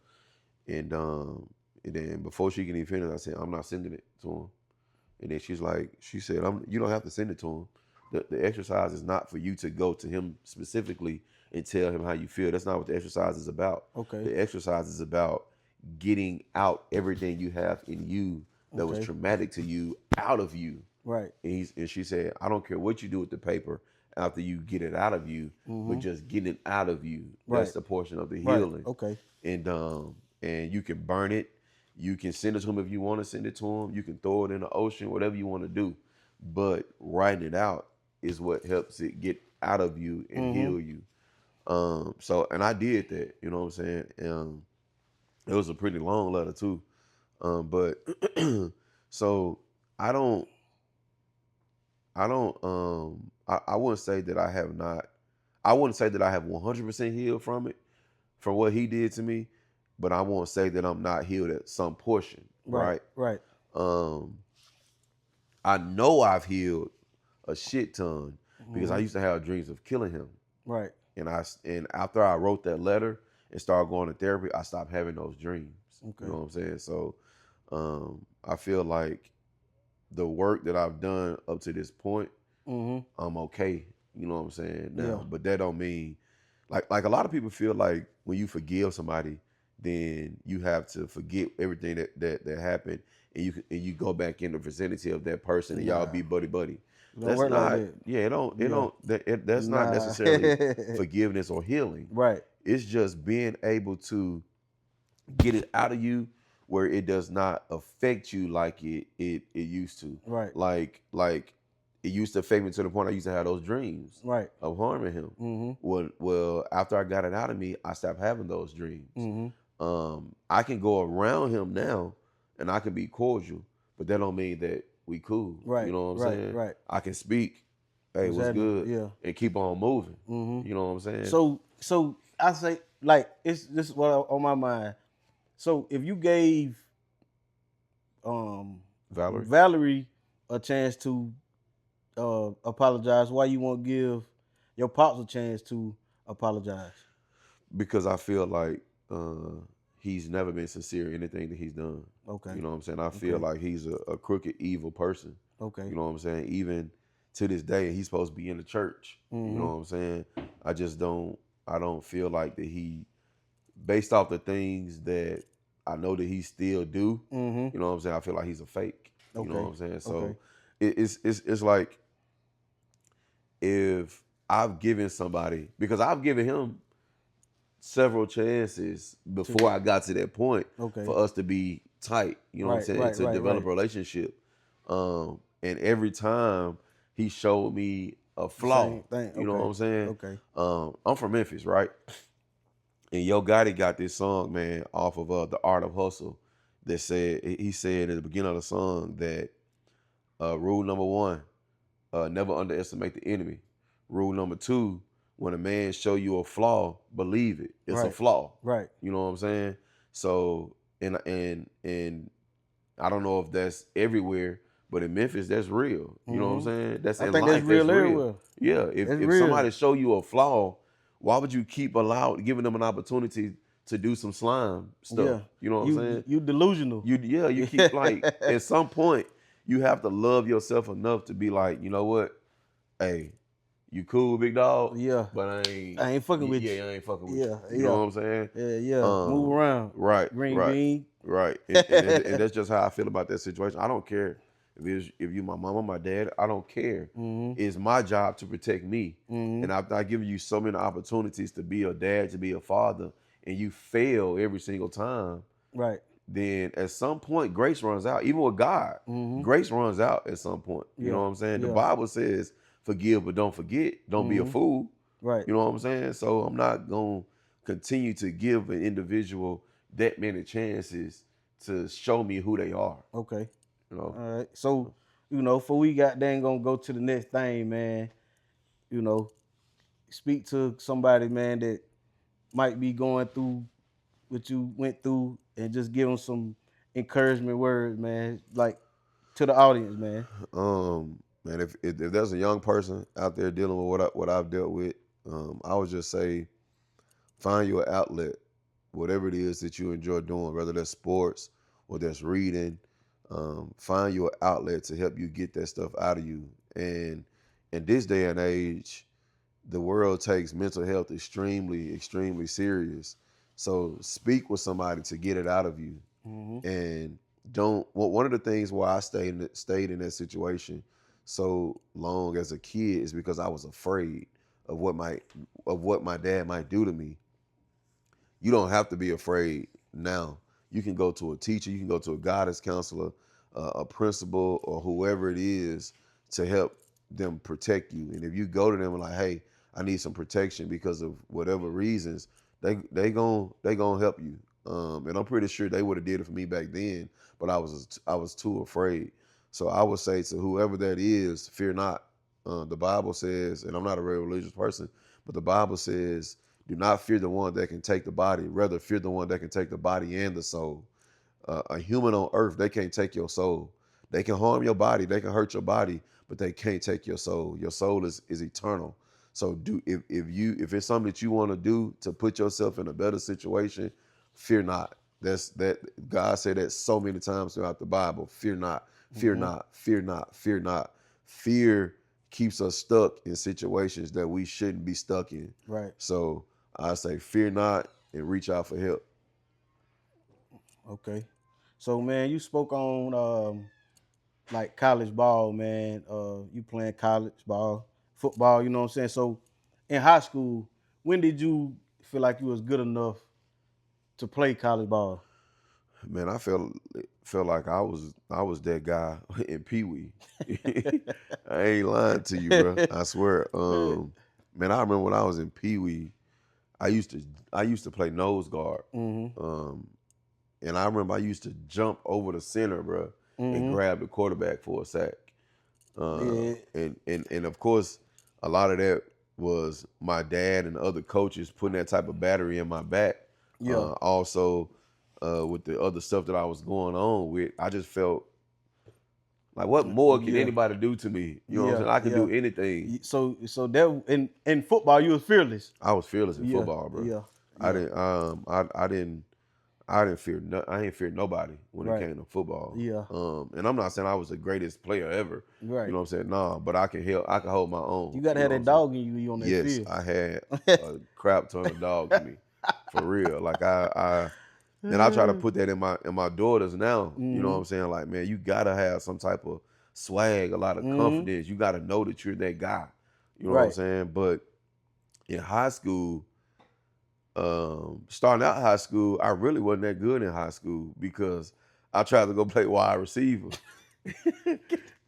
And then before she can even finish, I said, I'm not sending it to him. And then she said, you don't have to send it to him. The exercise is not for you to go to him specifically and tell him how you feel. That's not what the exercise is about. Okay. The exercise is about getting out everything you have in you that was traumatic to you out of you. Right. And she said, I don't care what you do with the paper after you get it out of you, but just getting it out of you. Right. That's the portion of the healing. Right. Okay. And you can burn it. You can send it to him if you want to send it to him. You can throw it in the ocean, whatever you want to do. But writing it out is what helps it get out of you and heal you. And I did that, you know what I'm saying? It was a pretty long letter too. But so I wouldn't say that I have 100% healed from it, from what he did to me, but I won't say that I'm not healed at some portion, right? Right. I know I've healed a shit ton because I used to have dreams of killing him. Right. And after I wrote that letter and started going to therapy, I stopped having those dreams. Okay. You know what I'm saying? So I feel like the work that I've done up to this point, I'm okay. You know what I'm saying? Now, but that don't mean like a lot of people feel like when you forgive somebody, then you have to forget everything that happened, and you go back in the vicinity of that person, and y'all be buddy. Don't work not like that. that's not necessarily forgiveness or healing. Right. It's just being able to get it out of you where it does not affect you like it used to. Right. Like it used to affect me to the point I used to have those dreams of harming him. Mm-hmm. Well, after I got it out of me, I stopped having those dreams. Mm-hmm. I can go around him now and I can be cordial, but that don't mean that we cool. Right. You know what I'm saying? Right. I can speak, hey, what's good? Yeah. And keep on moving. Mm-hmm. You know what I'm saying? So I say, like, this is what on my mind. So if you gave Valerie a chance to apologize, why you won't give your pops a chance to apologize? Because I feel like he's never been sincere in anything that he's done. Okay. You know what I'm saying? I feel like he's a crooked, evil person. Okay. You know what I'm saying? Even to this day, he's supposed to be in the church. Mm-hmm. You know what I'm saying? I don't feel like that he, based off the things that I know that he still do, mm-hmm. you know what I'm saying? I feel like he's a fake. Okay. You know what I'm saying? So okay. It's like if I've given somebody, because I've given him several chances before I got to that point for us to be tight, you know what I'm saying, to develop a relationship. And every time he showed me a flaw, you know what I'm saying? Okay. I'm from Memphis, right? And Yo Gotti got this song, man, off of The Art of Hustle that he said at the beginning of the song that rule number 1, never underestimate the enemy. Rule number 2, when a man show you a flaw, believe it. It's a flaw. Right. You know what I'm saying? So, and I don't know if that's everywhere, but in Memphis, that's real. You know what I'm saying? That's in life. That's real everywhere. Yeah. If somebody show you a flaw, why would you keep giving them an opportunity to do some slime stuff? Yeah. You know what I'm saying? You delusional. You keep like at some point you have to love yourself enough to be like, you know what? Hey, you cool, big dog? Yeah. But I ain't fucking with you. Yeah, I ain't fucking with you. You know what I'm saying? Yeah. Move around. Right. Green bean. Right. And that's just how I feel about that situation. I don't care if you my mama, my dad, I don't care. Mm-hmm. It's my job to protect me. Mm-hmm. And after I give you so many opportunities to be a dad, to be a father, and you fail every single time, right? Then at some point grace runs out. Even with God, grace runs out at some point. You know what I'm saying? The Bible says forgive but don't forget. Don't be a fool. Right. You know what I'm saying? So I'm not going to continue to give an individual that many chances to show me who they are. Okay. You know? All right. So, before we gonna go to the next thing, man, speak to somebody, man, that might be going through what you went through and just give them some encouragement words, man, like to the audience, man. Man, if there's a young person out there dealing with what I've dealt with, I would just say find your outlet, whatever it is that you enjoy doing, whether that's sports or that's reading. Find your outlet to help you get that stuff out of you. And in this day and age, the world takes mental health extremely, extremely serious. So speak with somebody to get it out of you. Mm-hmm. And one of the things why I stayed in that situation so long as a kid is because I was afraid of what my dad might do to me. You don't have to be afraid now. You can go to a teacher, you can go to a guidance counselor, a principal, or whoever it is to help them protect you. And if you go to them and like, hey, I need some protection because of whatever reasons, they gon' help you. And I'm pretty sure they would have did it for me back then, but I was too afraid. So I would say to whoever that is, fear not. The Bible says, and I'm not a very religious person, but the Bible says, do not fear the one that can take the body, rather fear the one that can take the body and the soul. A human on earth, they can't take your soul. They can harm your body, they can hurt your body, but they can't take your soul. Your soul is eternal. So if it's something that you want to do to put yourself in a better situation, fear not. That God said that so many times throughout the Bible. Fear not, fear not, fear not, fear not. Fear keeps us stuck in situations that we shouldn't be stuck in. Right. So I say fear not and reach out for help. Okay. So man, you spoke on like college ball, man. You playing college ball, football, you know what I'm saying? So in high school, when did you feel like you was good enough to play college ball? Man, I felt like I was that guy in Pee Wee. I ain't lying to you, bro. I swear. Man, I remember when I was in Pee Wee, I used to play nose guard. And I remember I used to jump over the center, bro, and grab the quarterback for a sack. And of course, a lot of that was my dad and other coaches putting that type of battery in my back. Also, with the other stuff that I was going on with, I just felt like, what more can anybody do to me? You know what I'm saying? I could do anything. So that in football, you was fearless. I was fearless in football, bro. Yeah. I didn't fear nobody when it came to football. Yeah. And I'm not saying I was the greatest player ever. Right. You know what I'm saying? Nah, but I can hold my own. You gotta have that dog in you on that field. Yes, I had a crap ton of dog in me. For real. Like and I try to put that in my daughters now. You know what I'm saying? Like, man, you gotta have some type of swag, a lot of confidence. You gotta know that you're that guy. You know what I'm saying? But in high school, starting out high school, I really wasn't that good in high school because I tried to go play wide receiver.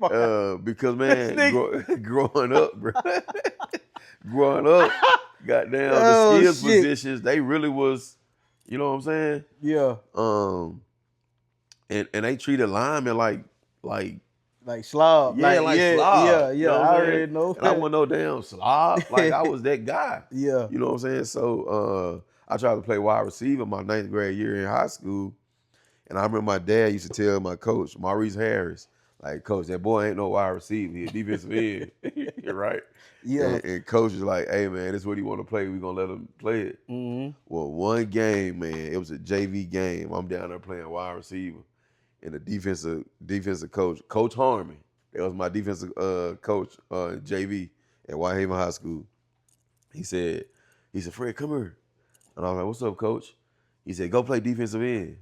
Because man, growing up, bro, goddamn, the skills positions, they really was, you know what I'm saying? Yeah. And they treated linemen like slob. Yeah, like slob. Yeah. You know I already know. And I wasn't no damn slob. Like I was that guy. Yeah. You know what I'm saying? So I tried to play wide receiver my 9th grade year in high school. And I remember my dad used to tell my coach, Maurice Harris, like, Coach, that boy ain't no wide receiver. He a defensive end. You're right. Yeah. And coach was like, hey, man, this is what he want to play. We going to let him play it. Well, one game, man, it was a JV game. I'm down there playing wide receiver. And the defensive coach, Coach Harmon, that was my defensive coach, JV at Whitehaven High School. He said, Fred, come here. And I was like, what's up, Coach? He said, go play defensive end.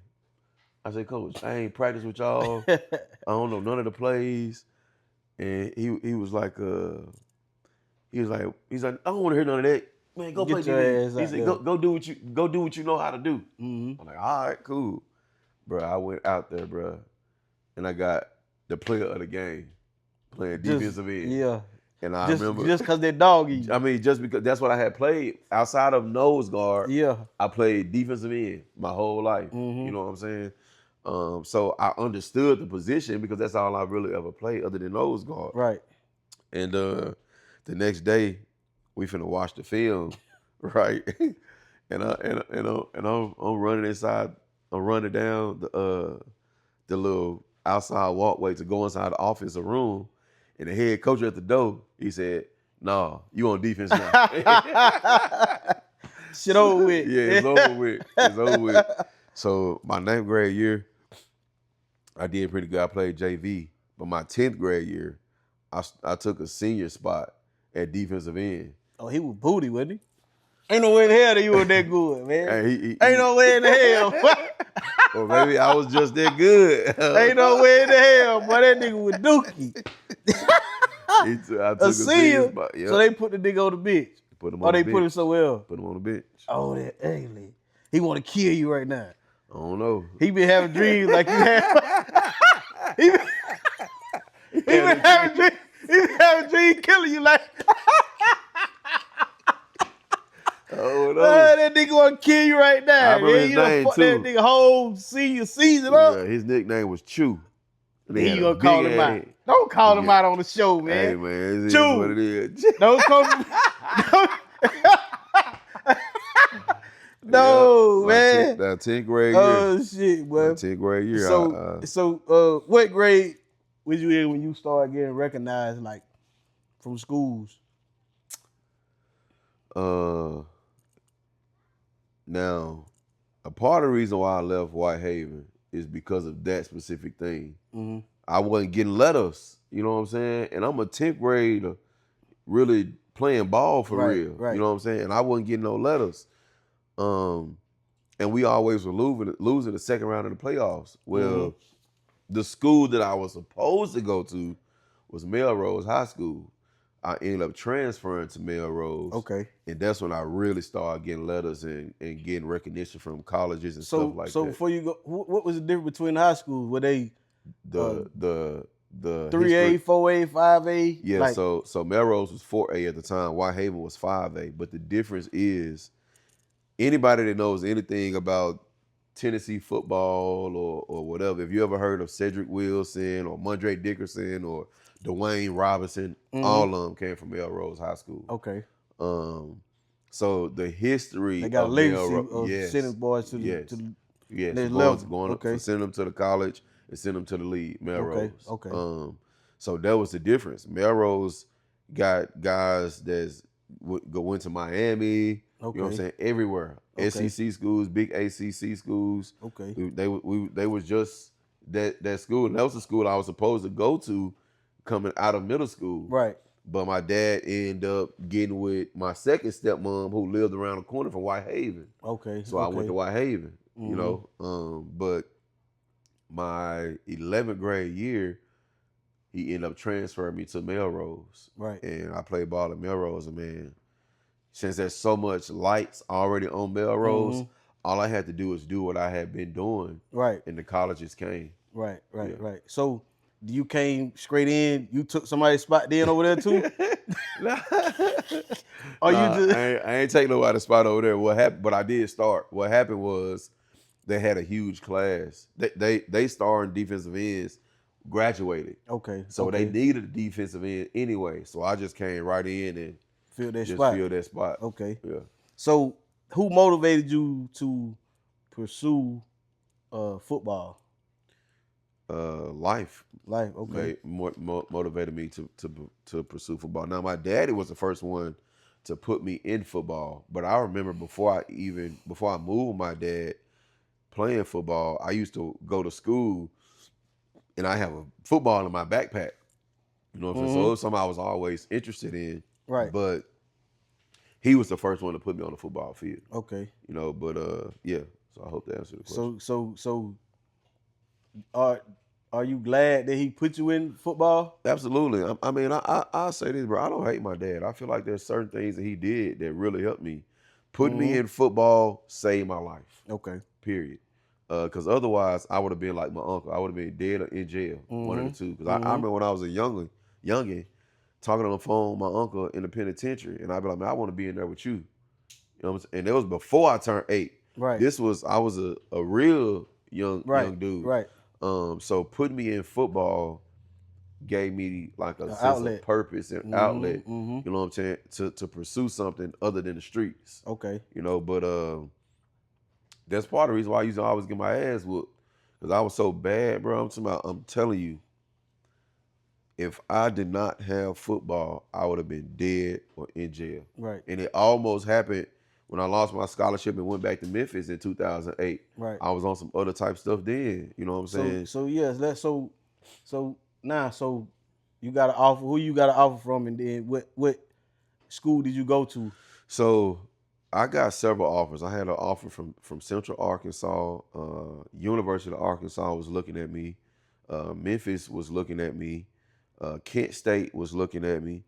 I said, Coach, I ain't practiced with y'all. I don't know none of the plays. And he was like, I don't want to hear none of that. Man, go play defense. He said, go do what you know how to do. I'm like, all right, cool. Bro, I went out there, bro, and I got the player of the game playing defensive end. Yeah. And I remember just because they're doggy. I mean, just because that's what I had played outside of nose guard. Yeah. I played defensive end my whole life. You know what I'm saying? So I understood the position because that's all I really ever played other than nose guard. Right. And the next day, we finna watch the film, right? and I'm running inside. I'm running down the little outside walkway to go inside the office or room, and the head coach at the door, he said, "Nah, you on defense now." Shit over with. Yeah, it's over with. It's over with. So my 9th grade year, I did pretty good. I played JV, but my 10th grade year, I took a senior spot at defensive end. Oh, he was booty, wasn't he? Ain't no way in the hell that you were that good, man. Hey, ain't no way in the hell. Well, maybe I was just that good. Ain't no way in the hell, boy. That nigga was dookie. I took a senior spot. Yep. So they put the nigga on the bench. Put him on the bench. Put him somewhere else. Put him on the bench. Oh, that ugly. He want to kill you right now. I don't know. He been having dreams like you had. he been having dreams. He been having dreams killing you like. Oh, no. That nigga want to kill you right now. I remember his name fuck too. That nigga whole senior season up. Yeah, his nickname was Chew. He gonna call him out. Don't call him out on the show, man. Hey, man, Chew. Is what it is. Don't come. No, man. That 10th grade year. Oh shit, boy. 10th grade year. So what grade was you in when you started getting recognized, like from schools? Now, a part of the reason why I left Whitehaven is because of that specific thing. I wasn't getting letters, you know what I'm saying? And I'm a 10th grader really playing ball for real. Right. You know what I'm saying? And I wasn't getting no letters. And we always were losing the second round of the playoffs. Well, the school that I was supposed to go to was Melrose High School. I ended up transferring to Melrose. Okay. And that's when I really started getting letters and getting recognition from colleges and stuff like that. So before you go, what was the difference between high schools? Were they the 3A, 4A, 5A? Yeah, like, so Melrose was 4A at the time. Whitehaven was 5A. But the difference is anybody that knows anything about Tennessee football or whatever, if you ever heard of Cedric Wilson or Mondre Dickerson or Dwayne Robinson, all of them came from Melrose High School. Okay. So the history they got of a legacy Melrose, of sending boys to the boys going up okay. send them to the college and send them to the league. Melrose. Okay. So that was the difference. Melrose got guys that's went to Miami. Okay. You know what I'm saying? Everywhere. Okay. SEC schools, big ACC schools. Okay. They was just that school. And that was the school I was supposed to go to coming out of middle school. Right. But my dad ended up getting with my second stepmom who lived around the corner from Whitehaven. Okay. So I went to Whitehaven, you know. But my 11th grade year, he ended up transferring me to Melrose. Right. And I played ball at Melrose. And man, since there's so much lights already on Melrose, all I had to do was do what I had been doing. Right. And the colleges came. Right. So you came straight in, you took somebody's spot then over there too? I ain't taking nobody's spot over there. What happened? But I did start. What happened was they had a huge class. They starring defensive ends graduated. Okay. So they needed a defensive end anyway. So I just came right in and filled that spot. Okay. Yeah. So who motivated you to pursue football? Life. Okay. Motivated me to pursue football. Now my daddy was the first one to put me in football, but I remember before I moved with my dad playing football, I used to go to school and I have a football in my backpack. You know what I'm saying? So it was something I was always interested in. Right. But he was the first one to put me on the football field. Okay. You know, but yeah. So I hope that answered the question. So are you glad that he put you in football? Absolutely. I mean, I'll say this, bro. I don't hate my dad. I feel like there's certain things that he did that really helped me. Putting me in football saved my life. Okay. Period. Because otherwise, I would have been like my uncle. I would have been dead or in jail, one of the two. Because I remember when I was a youngin, talking on the phone with my uncle in the penitentiary, and I'd be like, man, I want to be in there with you. You know what I'm saying? And that was before I turned 8. Right. I was a real young dude. Right. So putting me in football gave me like a sense outlet. of purpose and outlet. You know what I'm saying? To pursue something other than the streets. Okay. You know, but that's part of the reason why I used to always get my ass whooped. Because I was so bad, bro. I'm telling you, if I did not have football, I would have been dead or in jail. Right. And it almost happened when I lost my scholarship and went back to Memphis in 2008. Right. I was on some other type stuff then. You know what I'm saying? So yes, so you got an offer. Who you got an offer from, and then what school did you go to? So I got several offers. I had an offer from Central Arkansas. University of Arkansas was looking at me. Memphis was looking at me. Kent State was looking at me.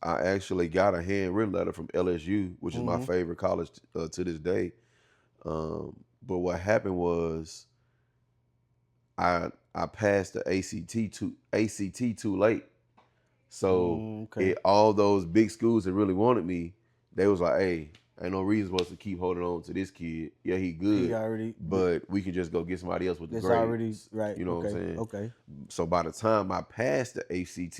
I actually got a handwritten letter from LSU, which is my favorite college to this day. But what happened was I passed the ACT too late. So all those big schools that really wanted me, they was like, hey, ain't no reason for us to keep holding on to this kid. Yeah, he good, but we can just go get somebody else with the grades. Already right. You know what I'm saying? Okay. So by the time I passed the ACT,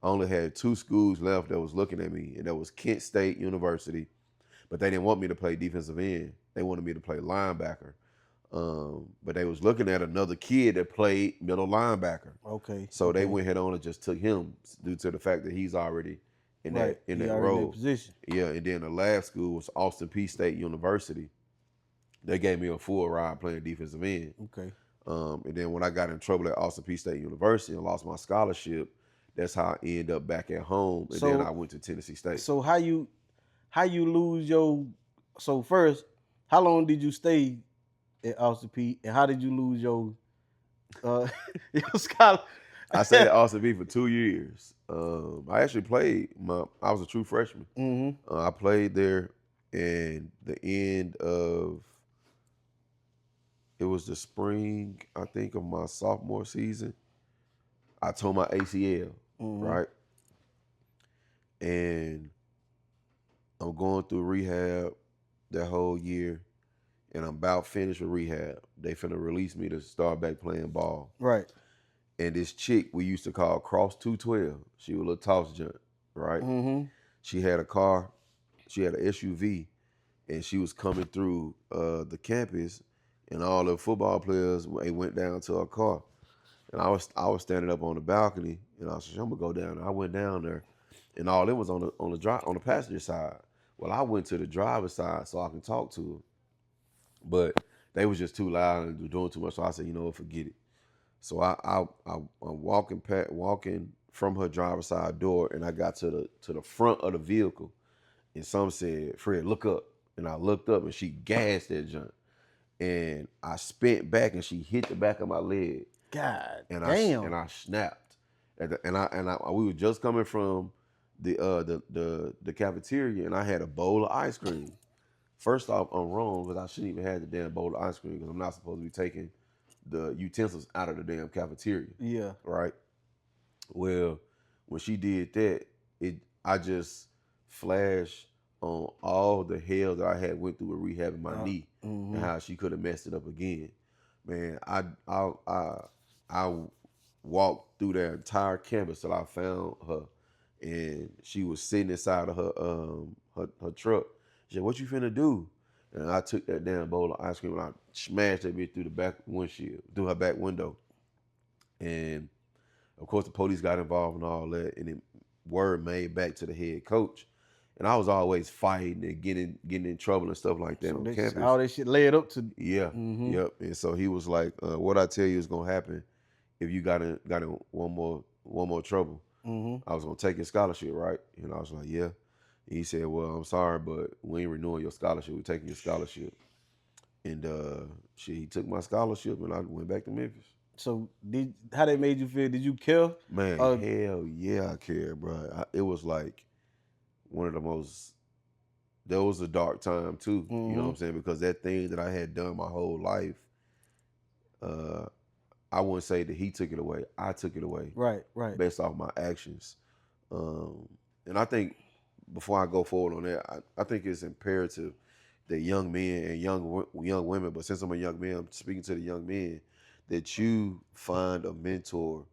I only had 2 schools left that was looking at me, and that was Kent State University, but they didn't want me to play defensive end. They wanted me to play linebacker. But they was looking at another kid that played middle linebacker. Okay. So they went head on and just took him due to the fact that he's already in that role. In that position. Yeah, and then the last school was Austin Peay State University. They gave me a full ride playing defensive end. Okay. And then when I got in trouble at Austin Peay State University and lost my scholarship, that's how I ended up back at home. And then I went to Tennessee State. So how you lose your So first, how long did you stay at Austin Peay, and how did you lose your your scholar? I stayed at Austin Peay for 2 years. I actually played. I was a true freshman. Mm-hmm. I played there, and the end of it was the spring, I think, of my sophomore season. I tore my ACL, right? And I'm going through rehab that whole year, and I'm about finished with rehab. They finna release me to start back playing ball. Right. And this chick we used to call Cross 212, she was a little toss junk, right? Mm-hmm. She had a car, she had an SUV, and she was coming through the campus, and all the football players, they went down to her car. And I was standing up on the balcony, and I said, I'm gonna go down there. I went down there, and all it was on the passenger side. Well, I went to the driver's side so I can talk to her. But they was just too loud and doing too much. So I said, you know what, forget it. So I'm walking from her driver's side door, and I got to the front of the vehicle, and some said, Fred, look up. And I looked up, and she gassed that junk. And I spent back, and she hit the back of my leg. God and damn. I snapped. We were just coming from the cafeteria, and I had a bowl of ice cream. First off, I'm wrong because I shouldn't even have the damn bowl of ice cream because I'm not supposed to be taking the utensils out of the damn cafeteria. Yeah. Right? Well, when she did that, I just flashed on all the hell that I had went through with rehabbing my knee and how she could have messed it up again. Man, I walked through the entire campus till I found her, and she was sitting inside of her truck. She said, "What you finna do?" And I took that damn bowl of ice cream and I smashed that bitch through the back windshield, through her back window. And of course, the police got involved and all that, and word made back to the head coach. And I was always fighting and getting in trouble and stuff like that on campus. All that shit led up to. Yeah, yep. And so he was like, "What I tell you is gonna happen if you got in one more trouble. I was gonna take your scholarship, right?" And I was like, "Yeah." And he said, "Well, I'm sorry, but we ain't renewing your scholarship. We're taking your scholarship." And he took my scholarship, and I went back to Memphis. So how they made you feel? Did you care? Man, hell yeah, I cared, bro. It was like one of the most. There was a dark time too. You know what I'm saying? Because that thing that I had done my whole life, I wouldn't say that he took it away. I took it away. Right. Based off my actions. And I think before I go forward on that, I think it's imperative that young men and young women, but since I'm a young man, I'm speaking to the young men, that you find a mentor,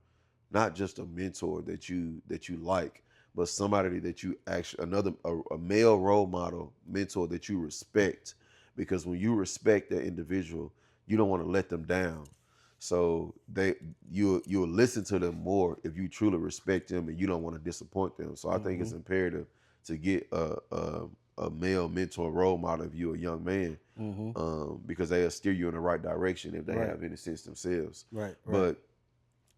not just a mentor that you like, but somebody that you actually, a male role model mentor that you respect. Because when you respect that individual, you don't want to let them down. So you'll listen to them more if you truly respect them and you don't want to disappoint them. So I think it's imperative to get a male mentor role model if you're a young man, because they'll steer you in the right direction if they have any sense themselves. Right. But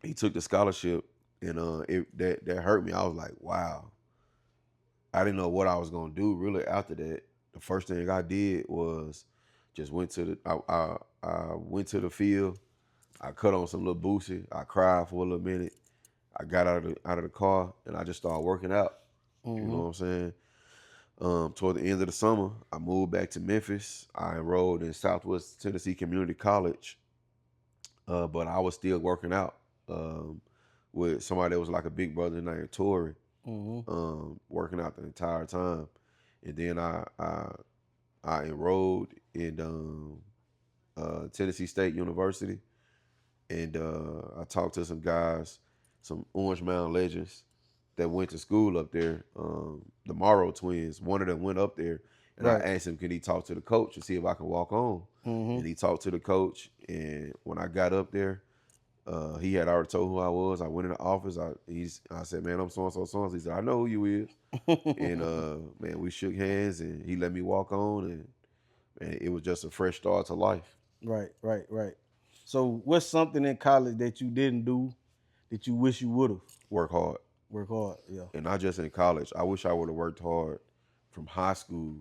he took the scholarship, and that hurt me. I was like, wow. I didn't know what I was gonna do really after that. The first thing I did was just went to the field. I cut on some little Boosie. I cried for a little minute. I got out of the car and I just started working out. You know what I'm saying? Toward the end of the summer, I moved back to Memphis. I enrolled in Southwest Tennessee Community College, but I was still working out with somebody that was like a big brother named Tori, working out the entire time. And then I enrolled in Tennessee State University, and I talked to some guys, some Orange Mound legends that went to school up there, the Morrow twins. One of them went up there, and I asked him, can he talk to the coach to see if I can walk on? And he talked to the coach, and when I got up there, he had already told who I was. I went in the office. I said, man, I'm so-and-so, so-and-so. He said, I know who you is. And, man, we shook hands, and he let me walk on, and man, it was just a fresh start to life. Right. So what's something in college that you didn't do that you wish you would have? Work hard. Work hard, yeah. And not just in college. I wish I would have worked hard from high school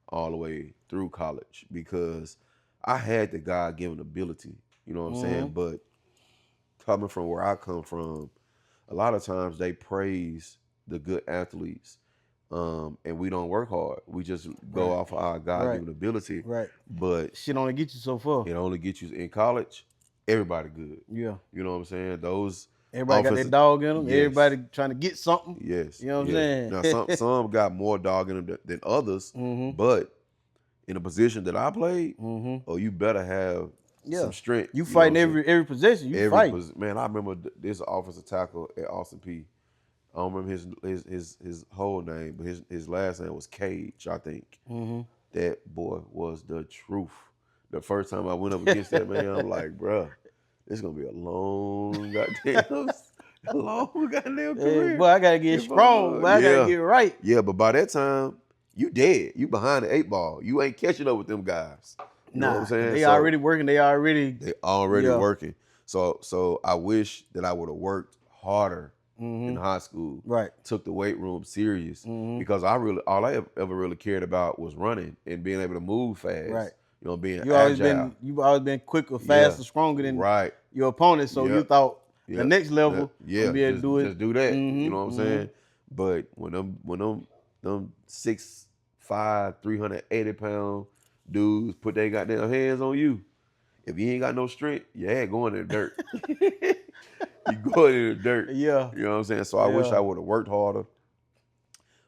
all the way through college because I had the God-given ability, you know what I'm saying? But coming from where I come from, a lot of times they praise the good athletes, and we don't work hard. We just go off of our God-given ability. Right. But shit only get you so far. It only gets you in college. Everybody good. Yeah. You know what I'm saying? Those everybody got that dog in them. Yes. Everybody trying to get something. Yes. You know what I'm saying? Now some got more dog in them than others, but in a position that I played, oh, you better have some strength. You fighting every position. You fight. Man, I remember this offensive tackle at Austin P. I don't remember his whole name, but his last name was Cage, I think. That boy was the truth. The first time I went up against that man, I'm like, bruh, it's gonna be a long goddamn career. Hey, boy, I gotta get strong, but I gotta get right. Yeah, but by that time, you dead. You behind the 8 ball. You ain't catching up with them guys. You know what I'm saying? They already working. They already working. So I wish that I would have worked harder in high school. Right. Took the weight room serious because all I ever really cared about was running and being able to move fast. Right. You know, being agile. You've always been quicker, faster, stronger than your opponent. So you thought the next level would be able to do it. Just do that. You know what I'm saying? But when them 6'5", 380-pound dudes put their goddamn hands on you, if you ain't got no strength, you ain't going in the dirt. You going in the dirt. Yeah. You know what I'm saying? So I wish I would have worked harder.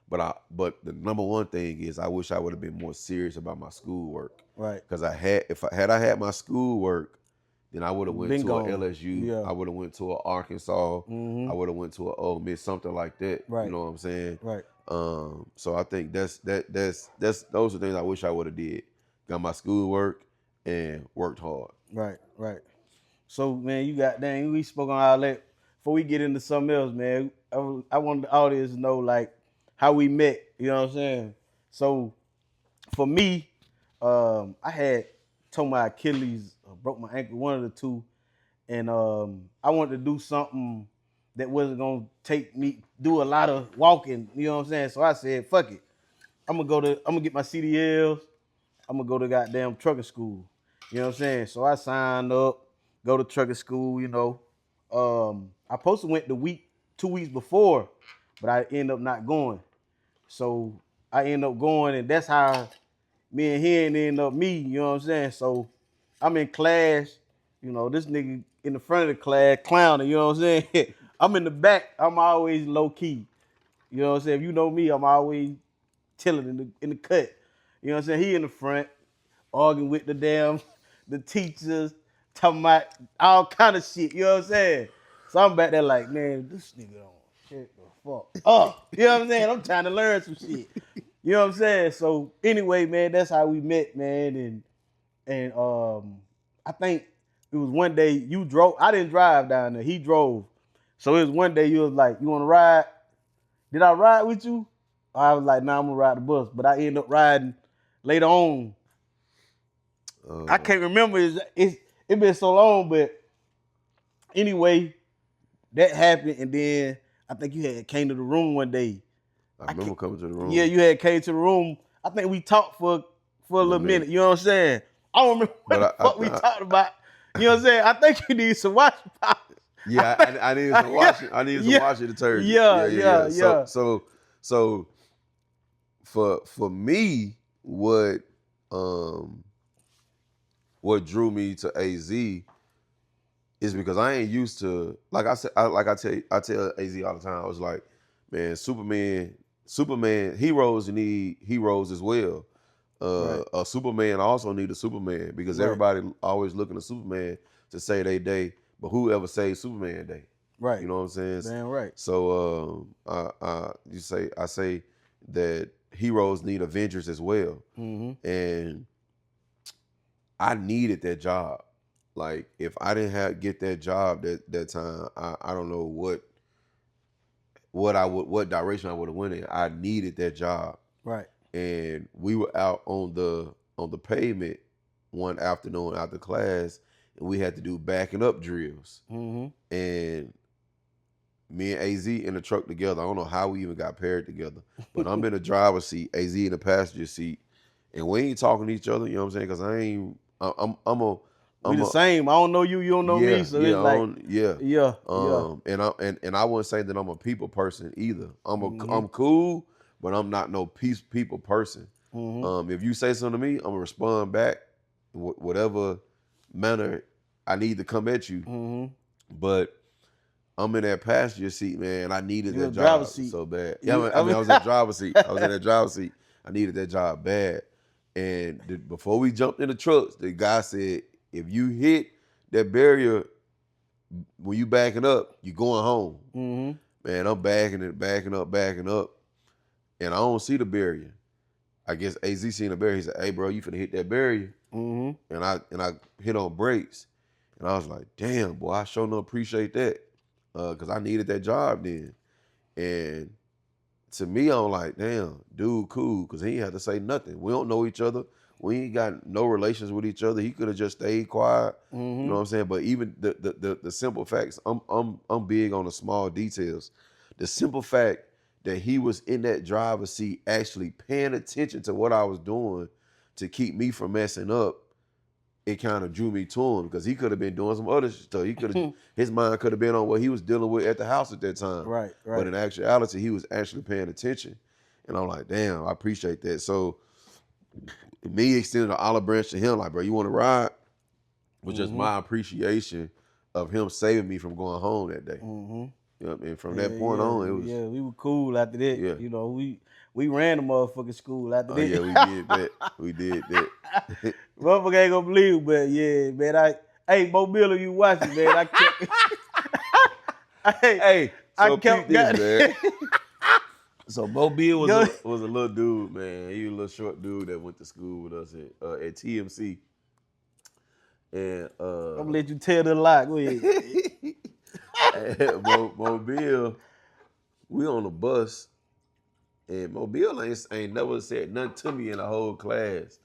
But the number one thing is I wish I would have been more serious about my schoolwork. Right. Because I had my schoolwork, then I would have went to an LSU. Yeah. I would have went to an Arkansas. I would have went to an Ole Miss, something like that. Right. You know what I'm saying? Right. So I think those are things I wish I would have did. Got my schoolwork and worked hard. Right. Right. So man, we spoke on all that. Before we get into something else, man, I want the audience to know like how we met. You know what I'm saying? So for me, I had tore my Achilles, broke my ankle, one of the two, and I wanted to do something that wasn't gonna take me do a lot of walking. You know what I'm saying? So I said, "Fuck it, I'm gonna get my CDLs. I'm gonna go to goddamn trucking school." You know what I'm saying? So I signed up, go to trucking school. You know, I supposed to went 2 weeks before, but I ended up not going. So I ended up going, and that's how me and him ended up meeting, you know what I'm saying? So I'm in class, you know, this nigga in the front of the class clowning, you know what I'm saying? I'm in the back, I'm always low key. You know what I'm saying? If you know me, I'm always chilling in the cut. You know what I'm saying? He in the front, arguing with the teachers, talking about all kind of shit, you know what I'm saying? So I'm back there like, man, this nigga don't shit the fuck up. You know what I'm saying? I'm trying to learn some shit. You know what I'm saying? So anyway, man, that's how we met, man. And I think it was one day you drove. I didn't drive down there. He drove. So it was one day you was like, you want to ride? Did I ride with you? I was like, nah, I'm gonna ride the bus. But I ended up riding later on. I can't remember. It's been so long, but anyway, that happened. And then I think you had came to the room one day. I remember coming to the room. Yeah, you had came to the room. I think we talked for a little minute. You know what I'm saying? I don't remember what the fuck we talked about. You know what I'm saying? I think you need some washing powder. Yeah, I needed some washing. I needed some washing detergent. Yeah. So for me, what drew me to AZ is because I ain't used to, like I tell AZ all the time. I was like, man, Superman heroes need heroes as well. A Superman also need a Superman because everybody always looking to Superman to save their day, but who ever saved Superman day? Right. You know what I'm saying? Damn right. So I say that heroes need Avengers as well, and I needed that job. Like if I didn't get that job that time, I don't know what direction I would have went in. I needed that job. Right. And we were out on the pavement one afternoon after class, and we had to do backing up drills. And me and AZ in the truck together. I don't know how we even got paired together, but I'm in the driver's seat, AZ in the passenger seat, And we ain't talking to each other, you know what I'm saying? Because We the same. I don't know you, you don't know me. So it's like, and I wouldn't say that I'm a people person either. I'm cool, but I'm not no people person. If you say something to me, I'm gonna respond back in whatever manner I need to come at you. But I'm in that passenger seat, man. I needed that job so bad. Yeah, I mean, I was in the driver's seat. I was in that driver's seat. I needed that job bad. And before we jumped in the trucks, the guy said, if you hit that barrier when you backing up, you going home. Man, I'm backing up, and I don't see the barrier. I guess AZ seen the barrier. He said, "Hey, bro, you finna hit that barrier." And I hit on brakes, and I was like, "Damn, boy, I sure don't appreciate that, because I needed that job then." And to me, I'm like, "Damn, dude, cool," because he ain't had to say nothing. We don't know each other. We ain't got no relations with each other. He could have just stayed quiet. You know what I'm saying? But even the simple facts, I'm big on the small details. The simple fact that he was in that driver's seat actually paying attention to what I was doing to keep me from messing up, it kind of drew me to him, because he could have been doing some other stuff. He could have his mind could have been on what he was dealing with at the house at that time. Right. But in actuality, he was actually paying attention. And I'm like, damn, I appreciate that. So me extending the olive branch to him, like, bro, you want to ride? Was just my appreciation of him saving me from going home that day. You know what I mean? From that point on, it was... Yeah, we were cool after that. Yeah. You know, we ran the motherfucking school after that. Yeah, we did that. We did that. Motherfucker ain't gonna believe it, but yeah, man, hey, Mobile, if you watching, man, I kept... man. So Mobile was a little dude, man. He was a little short dude that went to school with us at TMC. And I'm gonna let you tell the lie. Go ahead. Mobile, we on the bus, and Mobile ain't never said nothing to me in the whole class.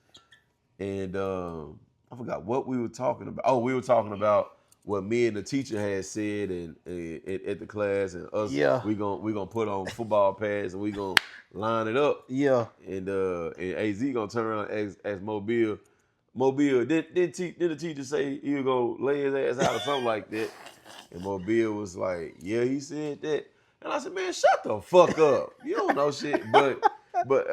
And I forgot what we were talking about. Oh, we were talking about what me and the teacher had said and at the class, and us. Yeah. We gonna put on football pads and we gonna line it up. Yeah. And AZ gonna turn around and ask Mobile, did the teacher say he was gonna lay his ass out or something like that? And Mobile was like, yeah, he said that. And I said, man, shut the fuck up. You don't know shit. But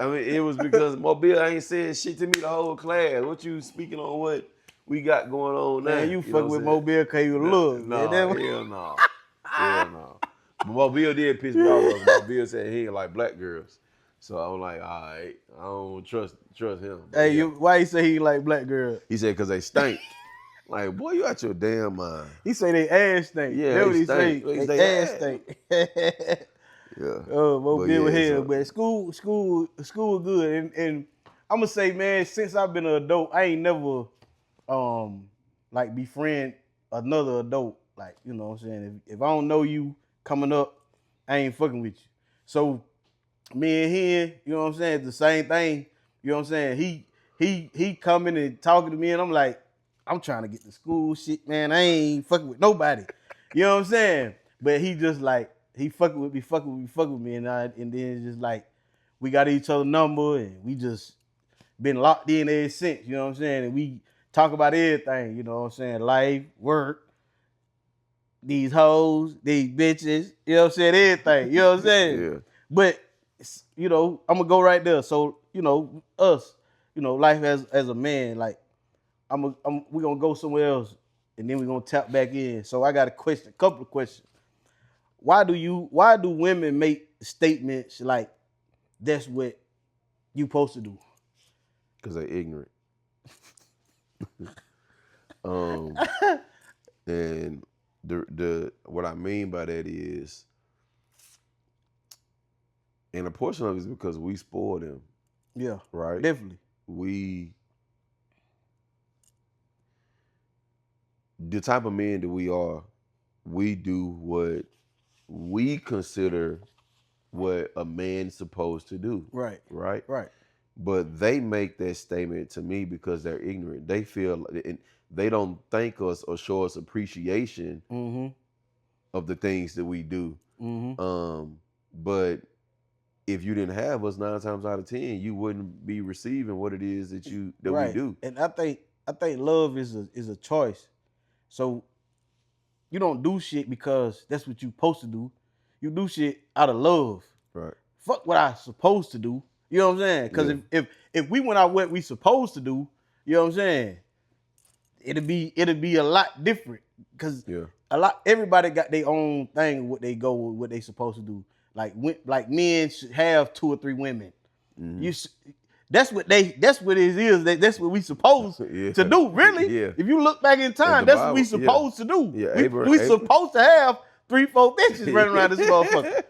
I mean, it was because Mobile ain't saying shit to me the whole class. What you speaking on what we got going on now? Man, you fuck with Mobile because you look. No, hell no. Hell no. But Mobile did piss me off. Mobile said he ain't like black girls. So I'm like, all right, I don't trust him. Hey, yeah. Why he say he like black girls? He said because they stink. Like, boy, you out your damn mind. He say they ass stink. Yeah, that's what he say. They ass stink. Yeah. Oh, Mobile with hell, but school good. And I'm gonna say, man, since I've been an adult, I ain't never like befriend another adult. Like, you know what I'm saying? If I don't know you coming up, I ain't fucking with you. So me and him, you know what I'm saying, it's the same thing. You know what I'm saying? He coming and talking to me, and I'm like, I'm trying to get to school shit, man. I ain't fucking with nobody. You know what I'm saying? But he just like, he fucking with me, and then it's just like, we got each other number, and we just been locked in ever since, you know what I'm saying? And we talk about everything, you know what I'm saying? Life, work, these hoes, these bitches, you know what I'm saying? Everything, you know what I'm saying? Yeah. But, you know, I'm gonna go right there. So, you know, us, you know, life as a man, like, we're gonna go somewhere else, and then we're gonna tap back in. So I got a couple of questions. Why do women make statements like that's what you supposed to do? Because they're ignorant. And the what I mean by that is, and a portion of it is because we spoil them. Yeah. Right? Definitely. The type of men that we are, we do what we consider what a man's supposed to do. Right. Right? Right. But they make that statement to me because they're ignorant. They feel, and they don't thank us or show us appreciation of the things that we do. But if you didn't have us, 9 times out of 10, you wouldn't be receiving what it is that we do. And I think love is a choice. So you don't do shit because that's what you supposed to do. You do shit out of love. Right. Fuck what I supposed to do. You know what I'm saying? Because if we went out what we supposed to do, you know what I'm saying? It'd be a lot different. Because everybody got their own thing, what they go with, what they supposed to do. Like men should have 2 or 3 women. Mm-hmm. That's what it is. That's what we supposed to do. Really? Yeah. If you look back in time, that's what we supposed to do. Yeah. We supposed to have 3, 4 bitches running around this motherfucker.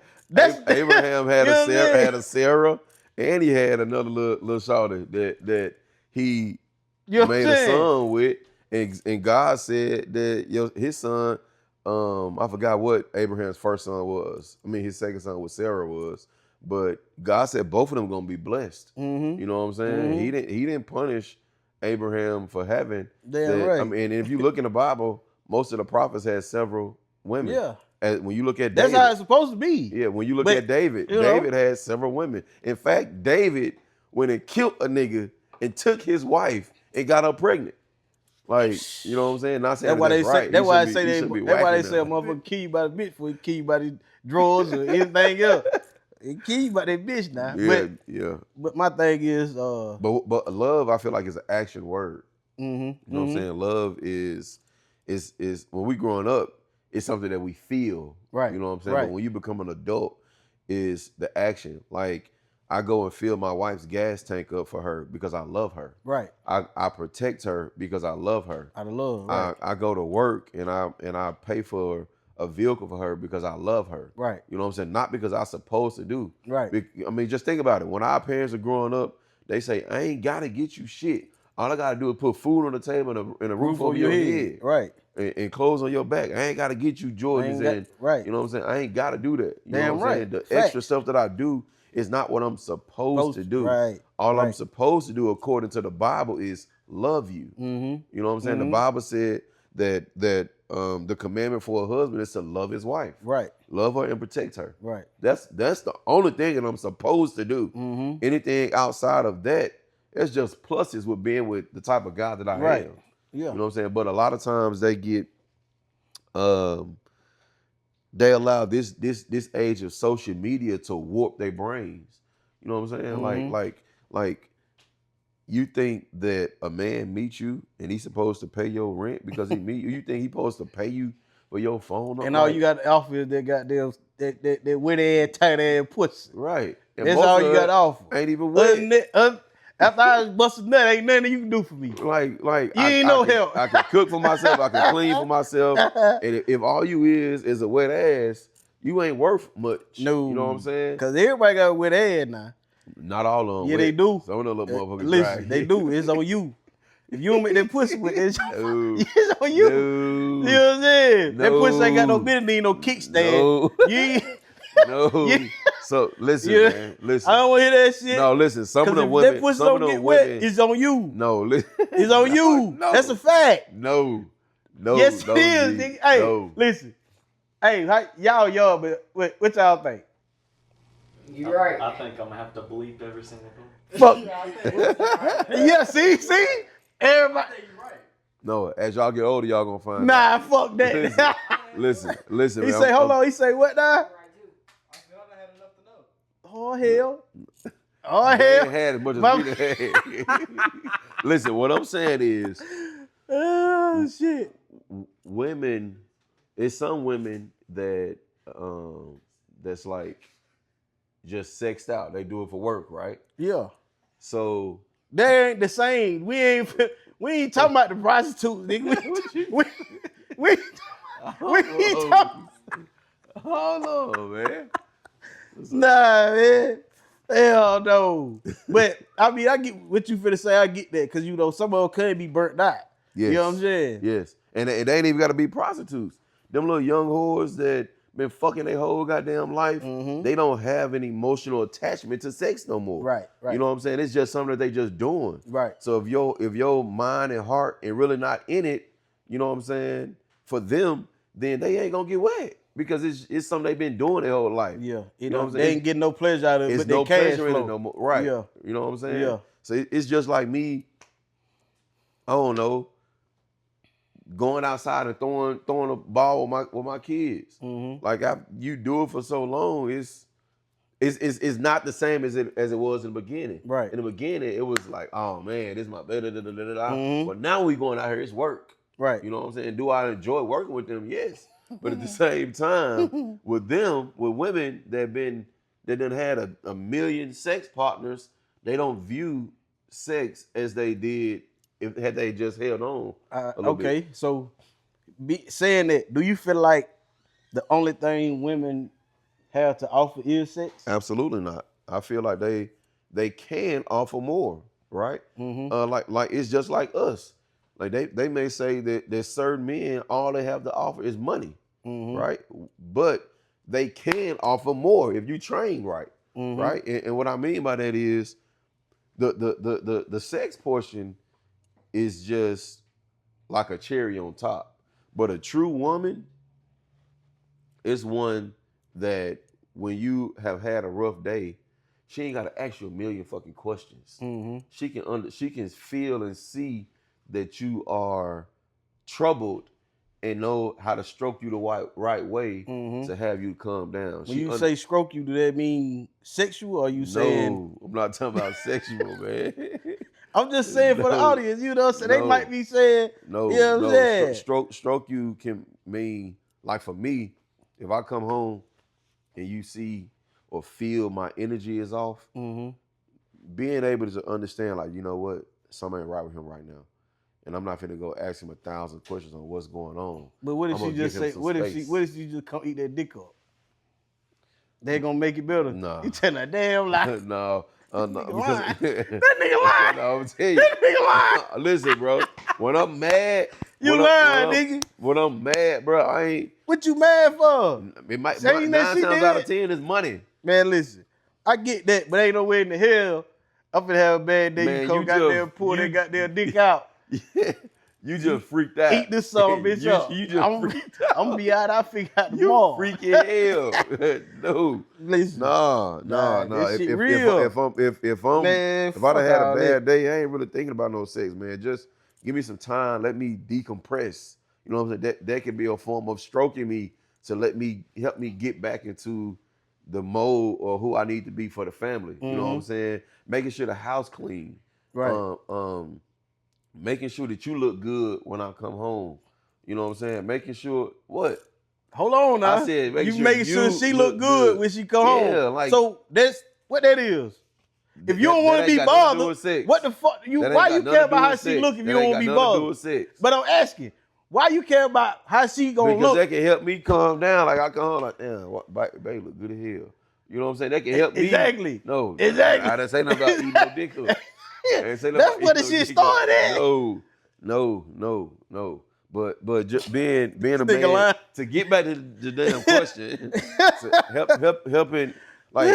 Abraham had a Sarah, and he had another little shorty that he made a son with, and God said that his son, I forgot what Abraham's first son was. I mean, his second son was Sarah was, but God said both of them gonna be blessed. Mm-hmm. You know what I'm saying? Mm-hmm. He didn't punish Abraham for having that. Right. I mean, and if you look in the Bible, most of the prophets had several women. Yeah. When you look at David, that's how it's supposed to be. Yeah, when you look at David, David had several women. In fact, David went and killed a nigga and took his wife and got her pregnant. Like, you know what I'm saying? Not saying that's right. That's why they say a motherfucker kill you by the bitch before he kill you by the drawers or anything else. He kill you by that bitch now. Yeah. But my thing is, but love, I feel like is an action word. Mm-hmm. You know what I'm saying? Love is when we growing up, it's something that we feel. Right. You know what I'm saying? Right. But when you become an adult, is the action. Like, I go and fill my wife's gas tank up for her because I love her. Right. I protect her because I love her. Out of love. Right. I go to work and I pay for a vehicle for her because I love her. Right. You know what I'm saying? Not because I'm supposed to do. Right. I mean, just think about it. When our parents are growing up, they say, I ain't gotta get you shit. All I gotta do is put food on the table and a roof over your head. Right. And clothes on your back. I ain't gotta get you Jordans right. You know what I'm saying? I ain't gotta do that. You know what I'm saying? The extra stuff that I do is not what I'm supposed to do. Right. All I'm supposed to do, according to the Bible, is love you. Mm-hmm. You know what I'm saying? Mm-hmm. The Bible said that the commandment for a husband is to love his wife. Right. Love her and protect her. Right. That's the only thing that I'm supposed to do. Mm-hmm. Anything outside of that, it's just pluses with being with the type of guy that I am. Yeah. You know what I'm saying? But a lot of times they get they allow this age of social media to warp their brains. You know what I'm saying? Mm-hmm. Like you think that a man meets you and he's supposed to pay your rent because he meet you. You think he's supposed to pay you for your phone? And all you got to offer is that goddamn that wet ass, tight ass pussy. Right. And that's all you got to offer. Ain't even wet. After I bust a nut, ain't nothing you can do for me. Like you ain't no help. I can cook for myself. I can clean for myself. And if all you is a wet ass, you ain't worth much. No. You know what I'm saying? Because everybody got a wet ass now. Not all of them. Yeah, they do. Some of them little motherfuckers listen, dry. They do. It's on you. If you don't make that pussy with this, it's on you. No. You know what I'm saying? No. That pussy ain't got no business, need no kickstand. No. No. So listen, man. Listen. I don't want to hear that shit. No, listen. Some of the women. That pussy don't get wet, it's on you. No, listen. It's on you. No. That's a fact. No. Yes, it is. Nigga. Hey, listen. Hey, y'all, but what y'all think? You're right. I think I'm gonna have to bleep every single thing. Fuck. Yeah, see? Everybody. No, as y'all get older, y'all gonna find out. Fuck that. Listen. He say, hold on. He say, what now? Oh, hell. Oh, hell. They ain't had as much as we had. Listen, what I'm saying is, oh, shit. Women, it's some women that that's like just sexed out. They do it for work, right? Yeah. So they ain't the same. We ain't talking about the prostitutes, nigga. We ain't talking. Hold on, man. Nah, man. Hell no. But I mean, I get what you finna say. I get that because some of them could be burnt out. Yes. You know what I'm saying? Yes. And they ain't even got to be prostitutes. Them little young whores that been fucking their whole goddamn life, they don't have an emotional attachment to sex no more. Right. You know what I'm saying? It's just something that they just doing. Right. So if your mind and heart and really not in it, you know what I'm saying, for them, then they ain't gonna get wet. because it's something they've been doing their whole life. Yeah, you know what I'm they saying? ain't getting no pleasure out of it, It's but no they cash pleasure in flow. it no more, right? Yeah, you know what I'm saying? Yeah. So it's just like me. I don't know, going outside and throwing a ball with my kids. Mm-hmm. Like you do it for so long, it's not the same as it was in the beginning. Right. In the beginning, it was like, oh man, this is my da da da da da da. Mm-hmm. But now we going out here, it's work. Right. You know what I'm saying? Do I enjoy working with them? Yes. But at the same time, with women that done had a million sex partners, they don't view sex as they did had they just held on a little bit. So saying that, do you feel like the only thing women have to offer is sex? Absolutely not. I feel like they can offer more, right? Mm-hmm. Like it's just like us. Like they may say that there's certain men, all they have to offer is money, Mm-hmm. right? But they can offer more if you train right, Mm-hmm. right? And what I mean by that is the sex portion is just like a cherry on top. But a true woman is one that when you have had a rough day, she ain't got to ask you a million fucking questions. Mm-hmm. She can feel and see that you are troubled and know how to stroke you the right way to have you calm down. When you say stroke you, do that mean sexual, or are you saying? No, I'm not talking about sexual, man. I'm just saying for the audience, you know, so they might be saying, no, you know what I'm saying? Stroke you can mean, like for me, if I come home and you see or feel my energy is off, being able to understand, like, you know what, something ain't right with him right now. And I'm not finna go ask him 1,000 questions on what's going on. But what if she just say, what if she just come eat that dick up? They gonna make it better. Nah. You telling a damn lie. No. No. That nigga lying. No, I'm telling you. That nigga lying. Listen, bro. When I'm mad, nigga. When I'm mad, bro, I ain't. What you mad for? It might, Saying 9 that she times did? out of 10 is money. Man, listen. I get that, but ain't no way in the hell I'm finna have a bad day. Man, you come you goddamn pull that goddamn dick out. You just freaked out. Eat this son of a bitch up. You just freaked out. I'm gonna be out. I figure out You tomorrow. freaking hell. No. Listen. No. This shit real. If I done had a bad day, I ain't really thinking about no sex, man. Just give me some time. Let me decompress. You know what I'm saying? That can be a form of stroking me to help me get back into the mode or who I need to be for the family. You know what I'm saying? Making sure the house clean. Right. Making sure that you look good when I come home. You know what I'm saying? Making sure what? Hold on now. I said making sure she look good when she come home. Like, so that's what that is. If you don't want to be bothered, what the fuck? Why you care about how she look if you don't want to be bothered? But I'm asking, why you care about how she gonna look? Because that can help me calm down. Like I come home like, damn, baby look good as hell. You know what I'm saying? That can help me. Exactly. No. Exactly. I didn't say nothing about eating no dick up. That's where the shit started at. No. But just being a man, to get back to the damn question, to helping, like,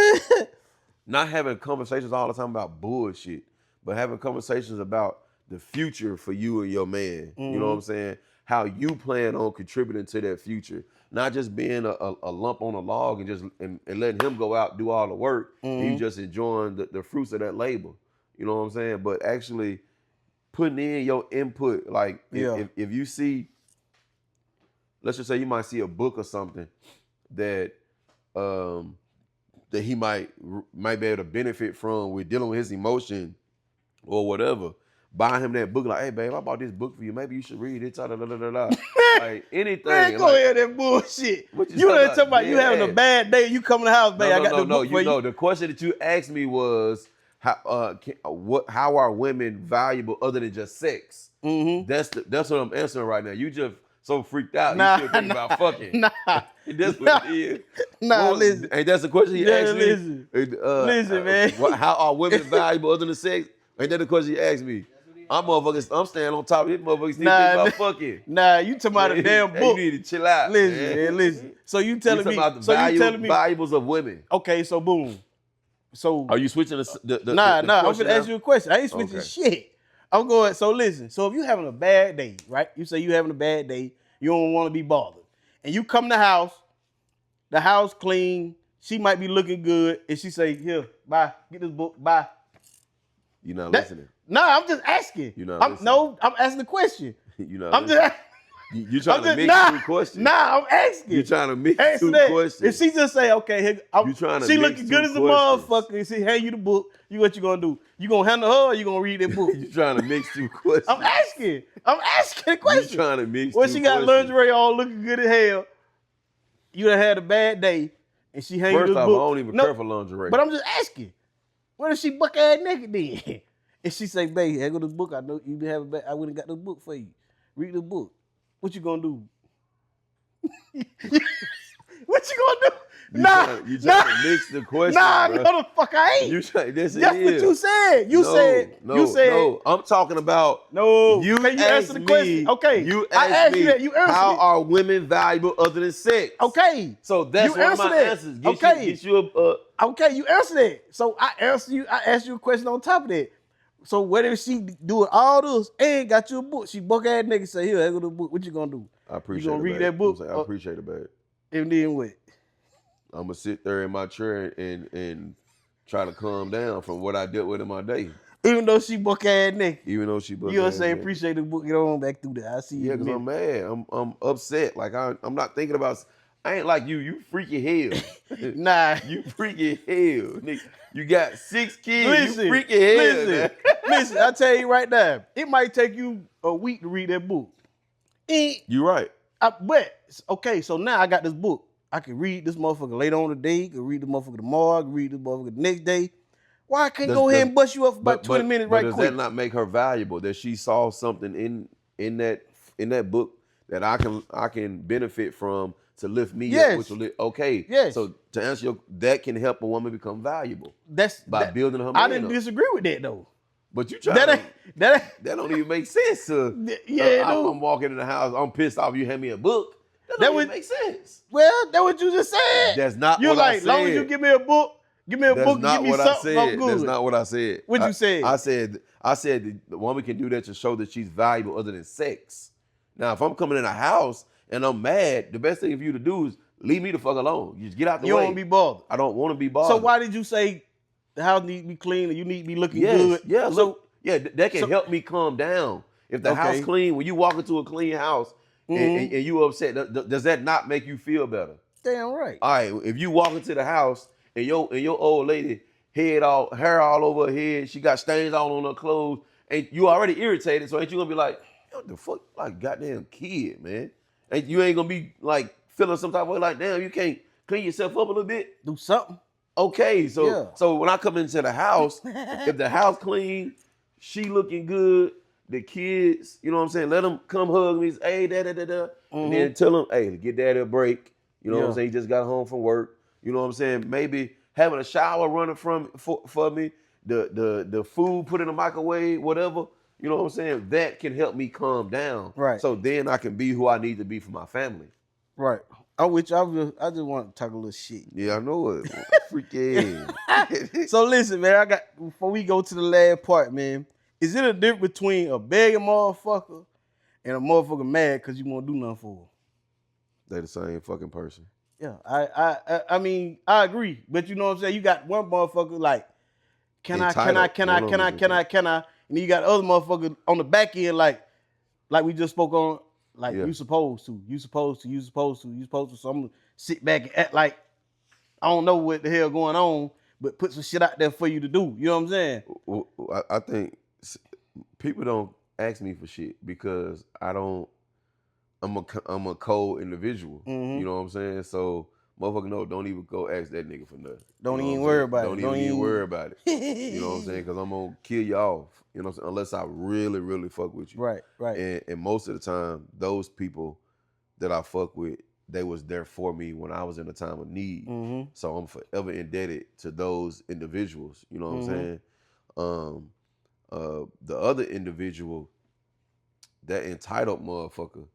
not having conversations all the time about bullshit, but having conversations about the future for you and your man. You know what I'm saying? How you plan on contributing to that future. Not just being a lump on a log and letting him go out and do all the work, and you just enjoying the fruits of that labor. You know what I'm saying? But actually putting in your input, like if you see, let's just say you might see a book or something that that he might be able to benefit from with dealing with his emotion or whatever. Buy him that book, like, hey babe, I bought this book for you. Maybe you should read it. Like anything. Man, go ahead that bullshit. You done talking about you having a bad day. You come to the house, babe. I got the book for you. No, the question that you asked me was how are women valuable other than just sex? That's what I'm answering right now. You just so freaked out. You still thinking about fucking. That's what it is. Listen. Ain't that's the question you asked me? Listen, man. How are women valuable other than sex? Ain't that the question you asked me? I'm standing on top of this motherfucker still thinking about fucking. Nah, you talking about a damn book. You need to chill out. Listen. So you telling me about the valuables of women. Okay, so boom. So are you switching the Nah, I'm gonna ask you a question. I ain't switching shit. I'm going, so listen. So if you having a bad day, right? You say you having a bad day, you don't want to be bothered. And you come to the house the house clean, she might be looking good, and she say, here, bye, get this book, bye. You're not listening. No, I'm just asking. You're not listening. No, I'm asking the question. You're not I'm listening. just You're trying to mix two questions. Nah, I'm asking. You're trying to mix Answer two that. questions. If she just say, okay, here, You trying to she mix looking two good as a questions. motherfucker, and she hand you the book, what you gonna do? You gonna handle her or you gonna read that book? You're trying to mix two questions. I'm asking the question. You're trying to mix when two she got questions. lingerie all looking good as hell, you done had a bad day, and she hand you First this off, book. I don't even care for lingerie. But I'm just asking. What if she buck ass naked then? And she say, babe, here go this book. I know you been having bad. I wouldn't got this book for you. Read the book. What you gonna do? What you gonna do? You trying to mix the question. Nah, bro. no the fuck I ain't. That's what you said. You said. No, I'm talking about. No. You Can you answer the question? Okay. You I asked me, you that. You answered how it. are women valuable other than sex? Okay. So that's You one of my answered it. answers. Get you Okay, you answered it. So I asked you a question on top of that. So what if she doing all this and got you a book? She buck ass nigga say, here, I go to the book. What you gonna do? I appreciate you gonna it, read babe. that book? I appreciate it, babe. And then what? I'm gonna sit there in my chair and try to calm down from what I dealt with in my day. Even though she buck ass nigga. Even though she buck You'll ass say nigga. appreciate the book, get on back through that. I see you. Yeah, because I'm mad. I'm upset. Like I'm not thinking about. I ain't like you. You freaky hell. Nah. You freaky hell, nigga. You got 6 kids. Listen, you freaky hell. listen, I tell you right now, it might take you a week to read that book. You right. But okay, so now I got this book. I can read this motherfucker later on today. I can read the motherfucker tomorrow. I can read this motherfucker the next day. Why I can't go ahead and bust you up for about 20 minutes right quick? Does that not make her valuable? That she saw something in that book that I can benefit from to lift me up, which will okay. Yes. So to answer that can help a woman become valuable. By building her man I didn't up. disagree with that though. But you try that don't even make sense. I'm walking in the house, I'm pissed off. You hand me a book. That don't even make sense. Well, that's what you just said. That's not You're what I said. long as you give me a book, give me That's book, not give me what something, I I'm said. good. That's not what I said. What you said? I said the woman can do that to show that she's valuable other than sex. Now, if I'm coming in a house and I'm mad, the best thing for you to do is leave me the fuck alone. You just get out the way. You don't want to be bothered. I don't want to be bothered. So why did you say the house needs to be clean and you need to be looking good? Yeah, so that can help me calm down. If the house clean, when you walk into a clean house and you upset, does that not make you feel better? Damn right. All right, if you walk into the house and your old lady hair all over her head, she got stains all on her clothes, and you already irritated, so ain't you gonna be like, what the fuck, like goddamn kid, man? And you ain't gonna be like feeling some type of way, like, damn, you can't clean yourself up a little bit? Do something. Okay, so when I come into the house, if the house clean, she looking good, the kids, you know what I'm saying, let them come hug me, hey, and then tell them, hey, get daddy a break. You know what I'm saying? He just got home from work. You know what I'm saying? Maybe having a shower running for me, the food put in the microwave, whatever. You know what I'm saying? That can help me calm down. Right. So then I can be who I need to be for my family. Right. I just want to talk a little shit. Yeah, I know it. Freaking. So listen, man, before we go to the last part, man, is it a difference between a begging motherfucker and a motherfucker mad because you won't do nothing for her? They the same fucking person. Yeah, I mean, I agree. But you know what I'm saying? You got one motherfucker like, can I? And then you got other motherfuckers on the back end like we just spoke on, like you supposed to. So I'm gonna sit back and act like I don't know what the hell going on, but put some shit out there for you to do. You know what I'm saying? Well, I think people don't ask me for shit because I'm a cold individual. Mm-hmm. You know what I'm saying? So motherfucker, no, don't even go ask that nigga for nothing. Don't even worry about it. Don't even worry about it. You know what I'm saying? Because I'm gonna kill you off. You know what I'm saying? Unless I really, really fuck with you. Right. And most of the time, those people that I fuck with, they was there for me when I was in a time of need. Mm-hmm. So I'm forever indebted to those individuals. You know what I'm saying? The other individual, that entitled motherfucker,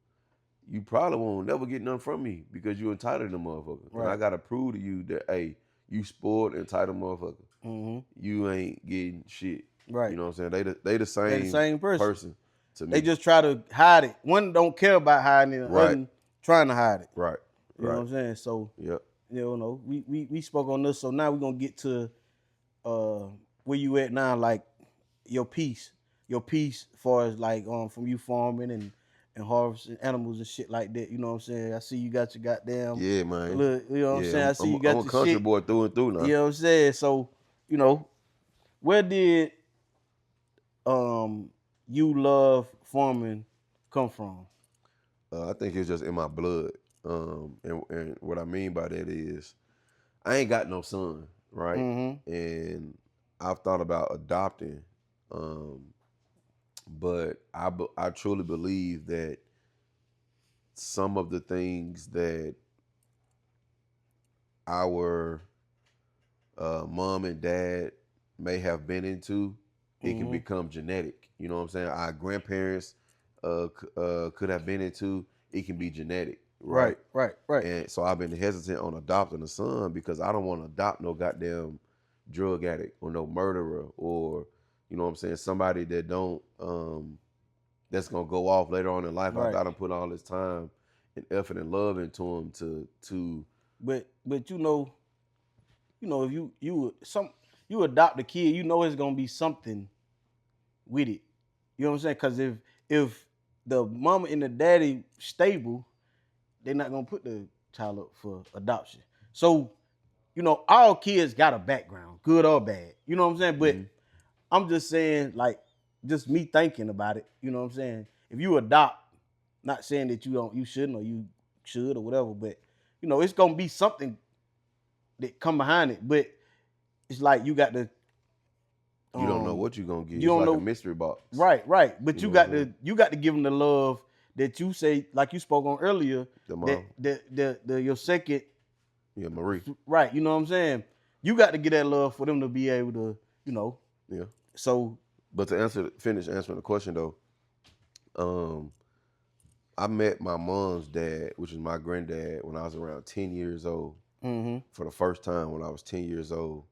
you probably won't never get nothing from me because you entitled to motherfucker. Right. And I gotta prove to you that, hey, you spoiled, entitled motherfucker. Mm-hmm. You ain't getting shit. Right. You know what I'm saying? They the same person to me. They just try to hide it. One don't care about hiding it, Right. other trying to hide it. Right. You know what I'm saying? So yep. You know, we spoke on this, so now we're gonna get to where you at now, like your piece as far as like from you farming and harvesting animals and shit like that. You know what I'm saying? I see you got your goddamn man. look, you know what I'm saying? I see you got I'm a your country shit. boy through and through now. You know what I'm saying? So, you know, where did you love farming come from? I think it's just in my blood. And what I mean by that is I ain't got no son, right? Mm-hmm. And I've thought about adopting, but I truly believe that some of the things that our mom and dad may have been into, it can become genetic. You know what I'm saying? Our grandparents could have been into, it can be genetic, right? Right. And so I've been hesitant on adopting a son because I don't want to adopt no goddamn drug addict or no murderer or, you know what I'm saying, somebody that don't that's gonna go off later on in life. Right. I done put all this time and effort and love into him to. But if you adopt a kid, you know it's gonna be something with it. You know what I'm saying? Because if the mama and the daddy stable, they're not gonna put the child up for adoption. So, all kids got a background, good or bad. You know what I'm saying? But I'm just saying, like, just me thinking about it. You know what I'm saying? If you adopt, not saying that you shouldn't or you should or whatever, but it's gonna be something that come behind it. But it's like you got to. You don't know what you're gonna get. You it's don't like know, a mystery box. Right. But you got to give them the love that you say, like you spoke on earlier. The mom. The your second. Yeah, Marie. Right. You know what I'm saying? You got to get that love for them to be able to, Yeah. So. But to finish answering the question though, I met my mom's dad, which is my granddad, when I was around 10 years old. Mm-hmm. For the first time when I was 10 years old.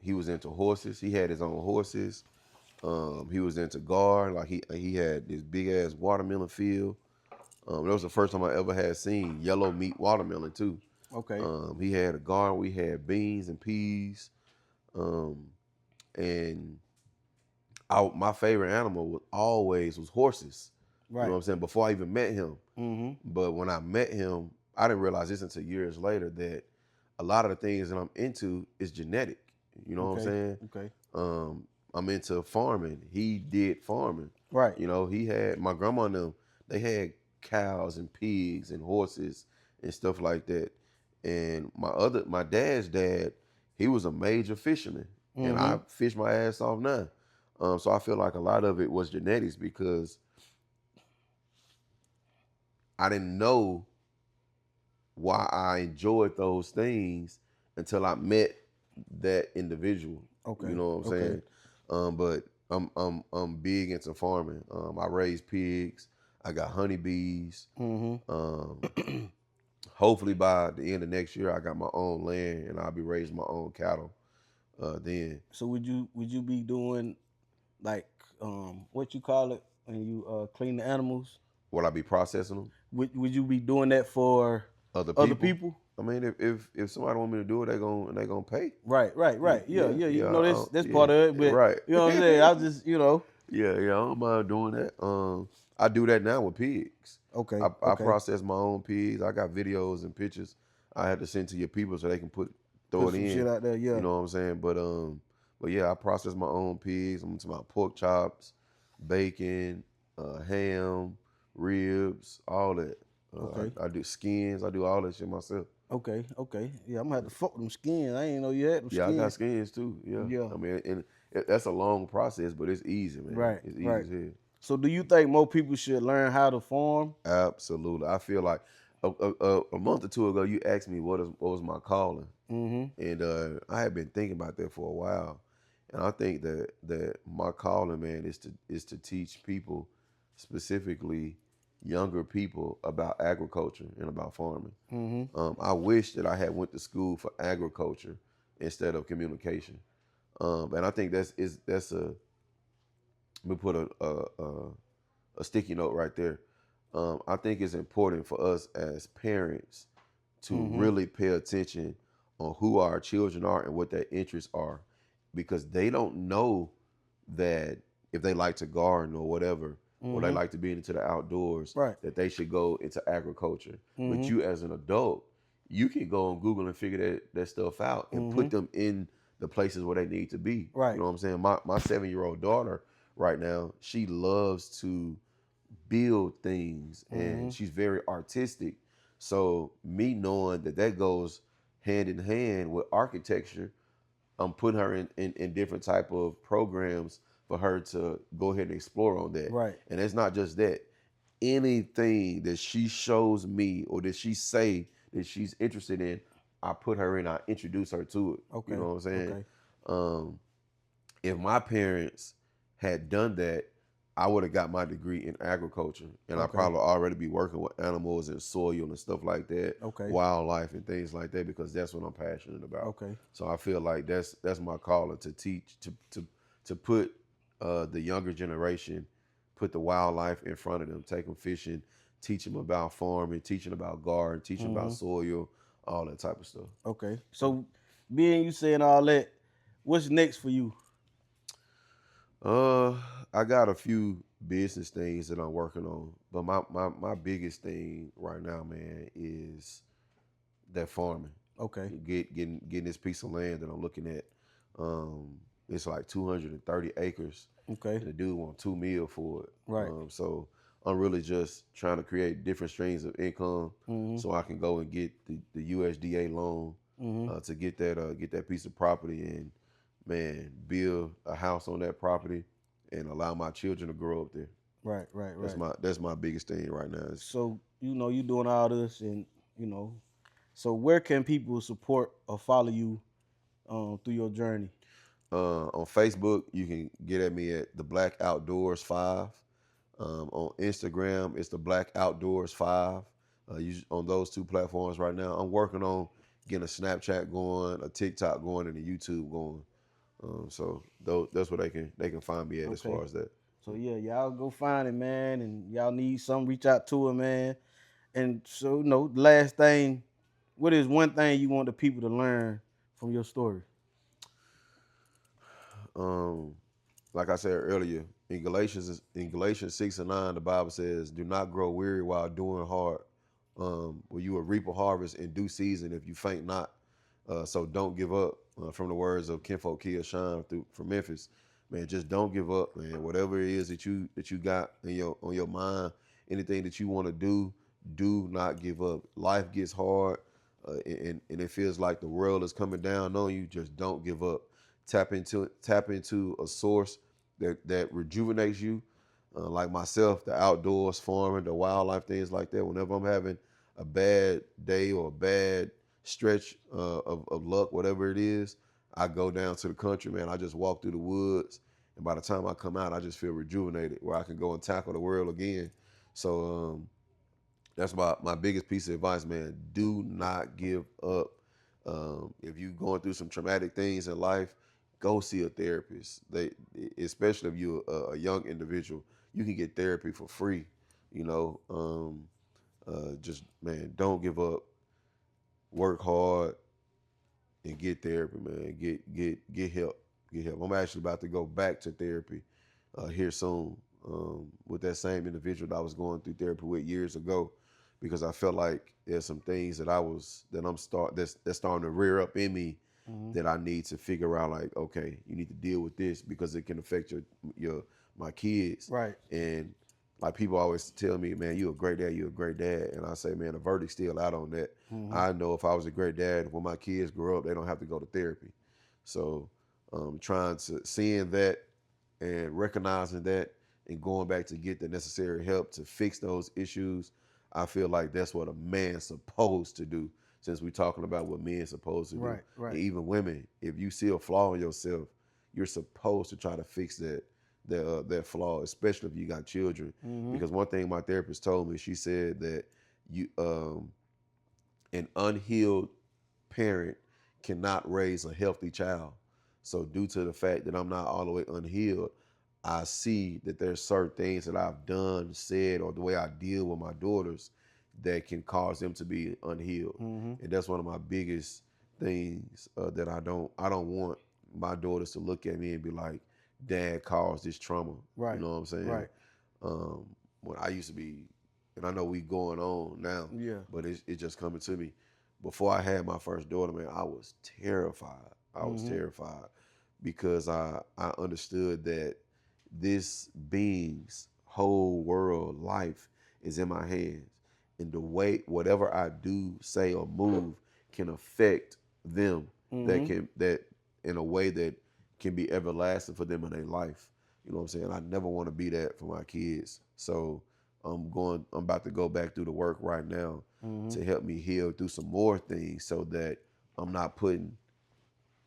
He was into horses. He had his own horses. He was into guard. Like he had this big ass watermelon field. That was the first time I ever had seen yellow meat watermelon too. Okay. He had a garden. We had beans and peas. And my favorite animal was horses. Right. You know what I'm saying? Before I even met him. Mm-hmm. But when I met him, I didn't realize this until years later that a lot of the things that I'm into is genetic. You know what I'm saying? Okay. I'm into farming. He did farming. Right. He had my grandma and them, they had cows and pigs and horses and stuff like that. And my dad's dad, he was a major fisherman. And I fish my ass off now. So I feel like a lot of it was genetics because I didn't know why I enjoyed those things until I met that individual. Okay. You know what I'm saying? But I'm big into farming. I raise pigs. I got honeybees. Hopefully by the end of next year, I got my own land and I'll be raising my own cattle. Then. So would you be doing like what you call it when you clean the animals? Would I be processing them? Would you be doing that for other people? I mean, if somebody want me to do it, they gonna pay. Right. Yeah. You know that's part of it, but right. You know what I'm saying? I just Yeah, I don't mind doing that. I do that now with pigs. Okay. I process my own pigs. I got videos and pictures I had to send to your people so they can throw it some in. Shit out there, yeah. You know what I'm saying? But yeah, I process my own pigs. I'm into my pork chops, bacon, ham, ribs, all that. Okay. I do skins. I do all that shit myself. Okay. Yeah, I'm gonna have to fuck with them skins. I ain't know you had them skins. Yeah, I got skins too. Yeah. I mean, and that's a long process, but it's easy, man. Right. It's easy as hell. So do you think more people should learn how to farm? Absolutely. I feel like a month or two ago, you asked me what was my calling, and I had been thinking about that for a while, and I think that my calling, man, is to teach people, specifically younger people, about agriculture and about farming. I wish that I had went to school for agriculture instead of communication, and I think that's a let me put a sticky note right there. I think it's important for us as parents to really pay attention on who our children are and what their interests are, because they don't know that if they like to garden or whatever, or they like to be into the outdoors, that they should go into agriculture. But you as an adult, you can go on Google and figure that stuff out and put them in the places where they need to be. Right. You know what I'm saying? My 7-year-old daughter right now, she loves to build things and she's very artistic. So me knowing that goes hand in hand with architecture, I'm putting her in different type of programs for her to go ahead and explore on that. Right. And it's not just that. Anything that she shows me or that she say that she's interested in, I put her in, I introduce her to it. Okay. You know what I'm saying? Okay. If my parents had done that, I would have got my degree in agriculture, and I'd probably already be working with animals and soil and stuff like that, wildlife and things like that, because that's what I'm passionate about. Okay. So I feel like that's my calling, to teach, to put the younger generation, put the wildlife in front of them, take them fishing, teach them about farming, teach them about garden, teach them about soil, all that type of stuff. Okay. So being you saying all that, what's next for you? I got a few business things that I'm working on, but my biggest thing right now, man, is that farming. Okay. Getting this piece of land that I'm looking at. It's like 230 acres. Okay. And the dude want $2 million for it. Right. So I'm really just trying to create different streams of income so I can go and get the USDA loan to get that piece of property and, man, build a house on that property and allow my children to grow up there. Right. That's my biggest thing right now. So, you doing all this and, so where can people support or follow you through your journey? On Facebook, you can get at me at the Black Outdoors 5. On Instagram, it's the Black Outdoors 5. On those two platforms right now. I'm working on getting a Snapchat going, a TikTok going, and a YouTube going. So that's where they can find me at as far as that. So yeah, y'all go find it, man, and y'all need something, reach out to him, man. And so, the last thing, what is one thing you want the people to learn from your story? Like I said earlier, in Galatians 6:9, the Bible says, "Do not grow weary while doing hard. Well, you will reap a harvest in due season if you faint not. So don't give up." From the words of Kinfolk Kia Shine from Memphis, man, just don't give up, man. Whatever it is that you got on your mind, anything that you want to do not give up. Life gets hard, and it feels like the world is coming down on you. Just don't give up. Tap into a source that rejuvenates you, like myself, the outdoors, farming, the wildlife, things like that. Whenever I'm having a bad day or a bad stretch of luck, whatever it is, I go down to the country, man. I just walk through the woods, and by the time I come out, I just feel rejuvenated, where I can go and tackle the world again. So that's my biggest piece of advice, man. Do not give up. If you're going through some traumatic things in life, go see a therapist. Especially if you're a young individual, you can get therapy for free. Just, man, don't give up. Work hard and get therapy, man. Get help. Get help. I'm actually about to go back to therapy here soon with that same individual that I was going through therapy with years ago, because I felt like there's some things that's starting to rear up in me that I need to figure out. Like, okay, you need to deal with this because it can affect my kids. Right. And like, people always tell me, man, you're a great dad. And I say, man, the verdict's still out on that. I know if I was a great dad, when my kids grow up, they don't have to go to therapy. So seeing that and recognizing that and going back to get the necessary help to fix those issues, I feel like that's what a man's supposed to do, since we're talking about what men's supposed to do. Right. And even women, if you see a flaw in yourself, you're supposed to try to fix that flaw, especially if you got children. Because one thing my therapist told me, she said that an unhealed parent cannot raise a healthy child. So due to the fact that I'm not all the way unhealed, I see that there's certain things that I've done, said, or the way I deal with my daughters that can cause them to be unhealed. Mm-hmm. And that's one of my biggest things that I don't want my daughters to look at me and be like, Dad caused this trauma. Right. You know what I'm saying? Right. When I used to be, and I know we going on now, but it's just coming to me. Before I had my first daughter, man, I was terrified. I was terrified because I understood that this being's whole world, life, is in my hands. And the way, whatever I do, say, or move can affect them that in a way that can be everlasting for them in their life. You know what I'm saying? I never want to be that for my kids. So I'm about to go back through the work right now to help me heal through some more things so that I'm not putting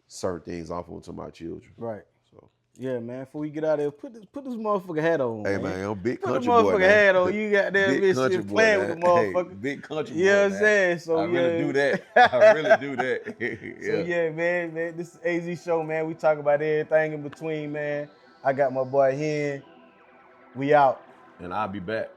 certain things off onto my children. Right. So yeah, man. Before we get out of there, put this motherfucking hat on. Hey man, I'm big country boy. Put the boy. Motherfucking hat on. You got that bitch playing with the motherfucker. Hey, big country boy. You know what I'm saying? So I really do that. I really do that. So yeah, man. This is AZ Show, man. We talk about everything in between, man. I got my boy Hen. We out. And I'll be back.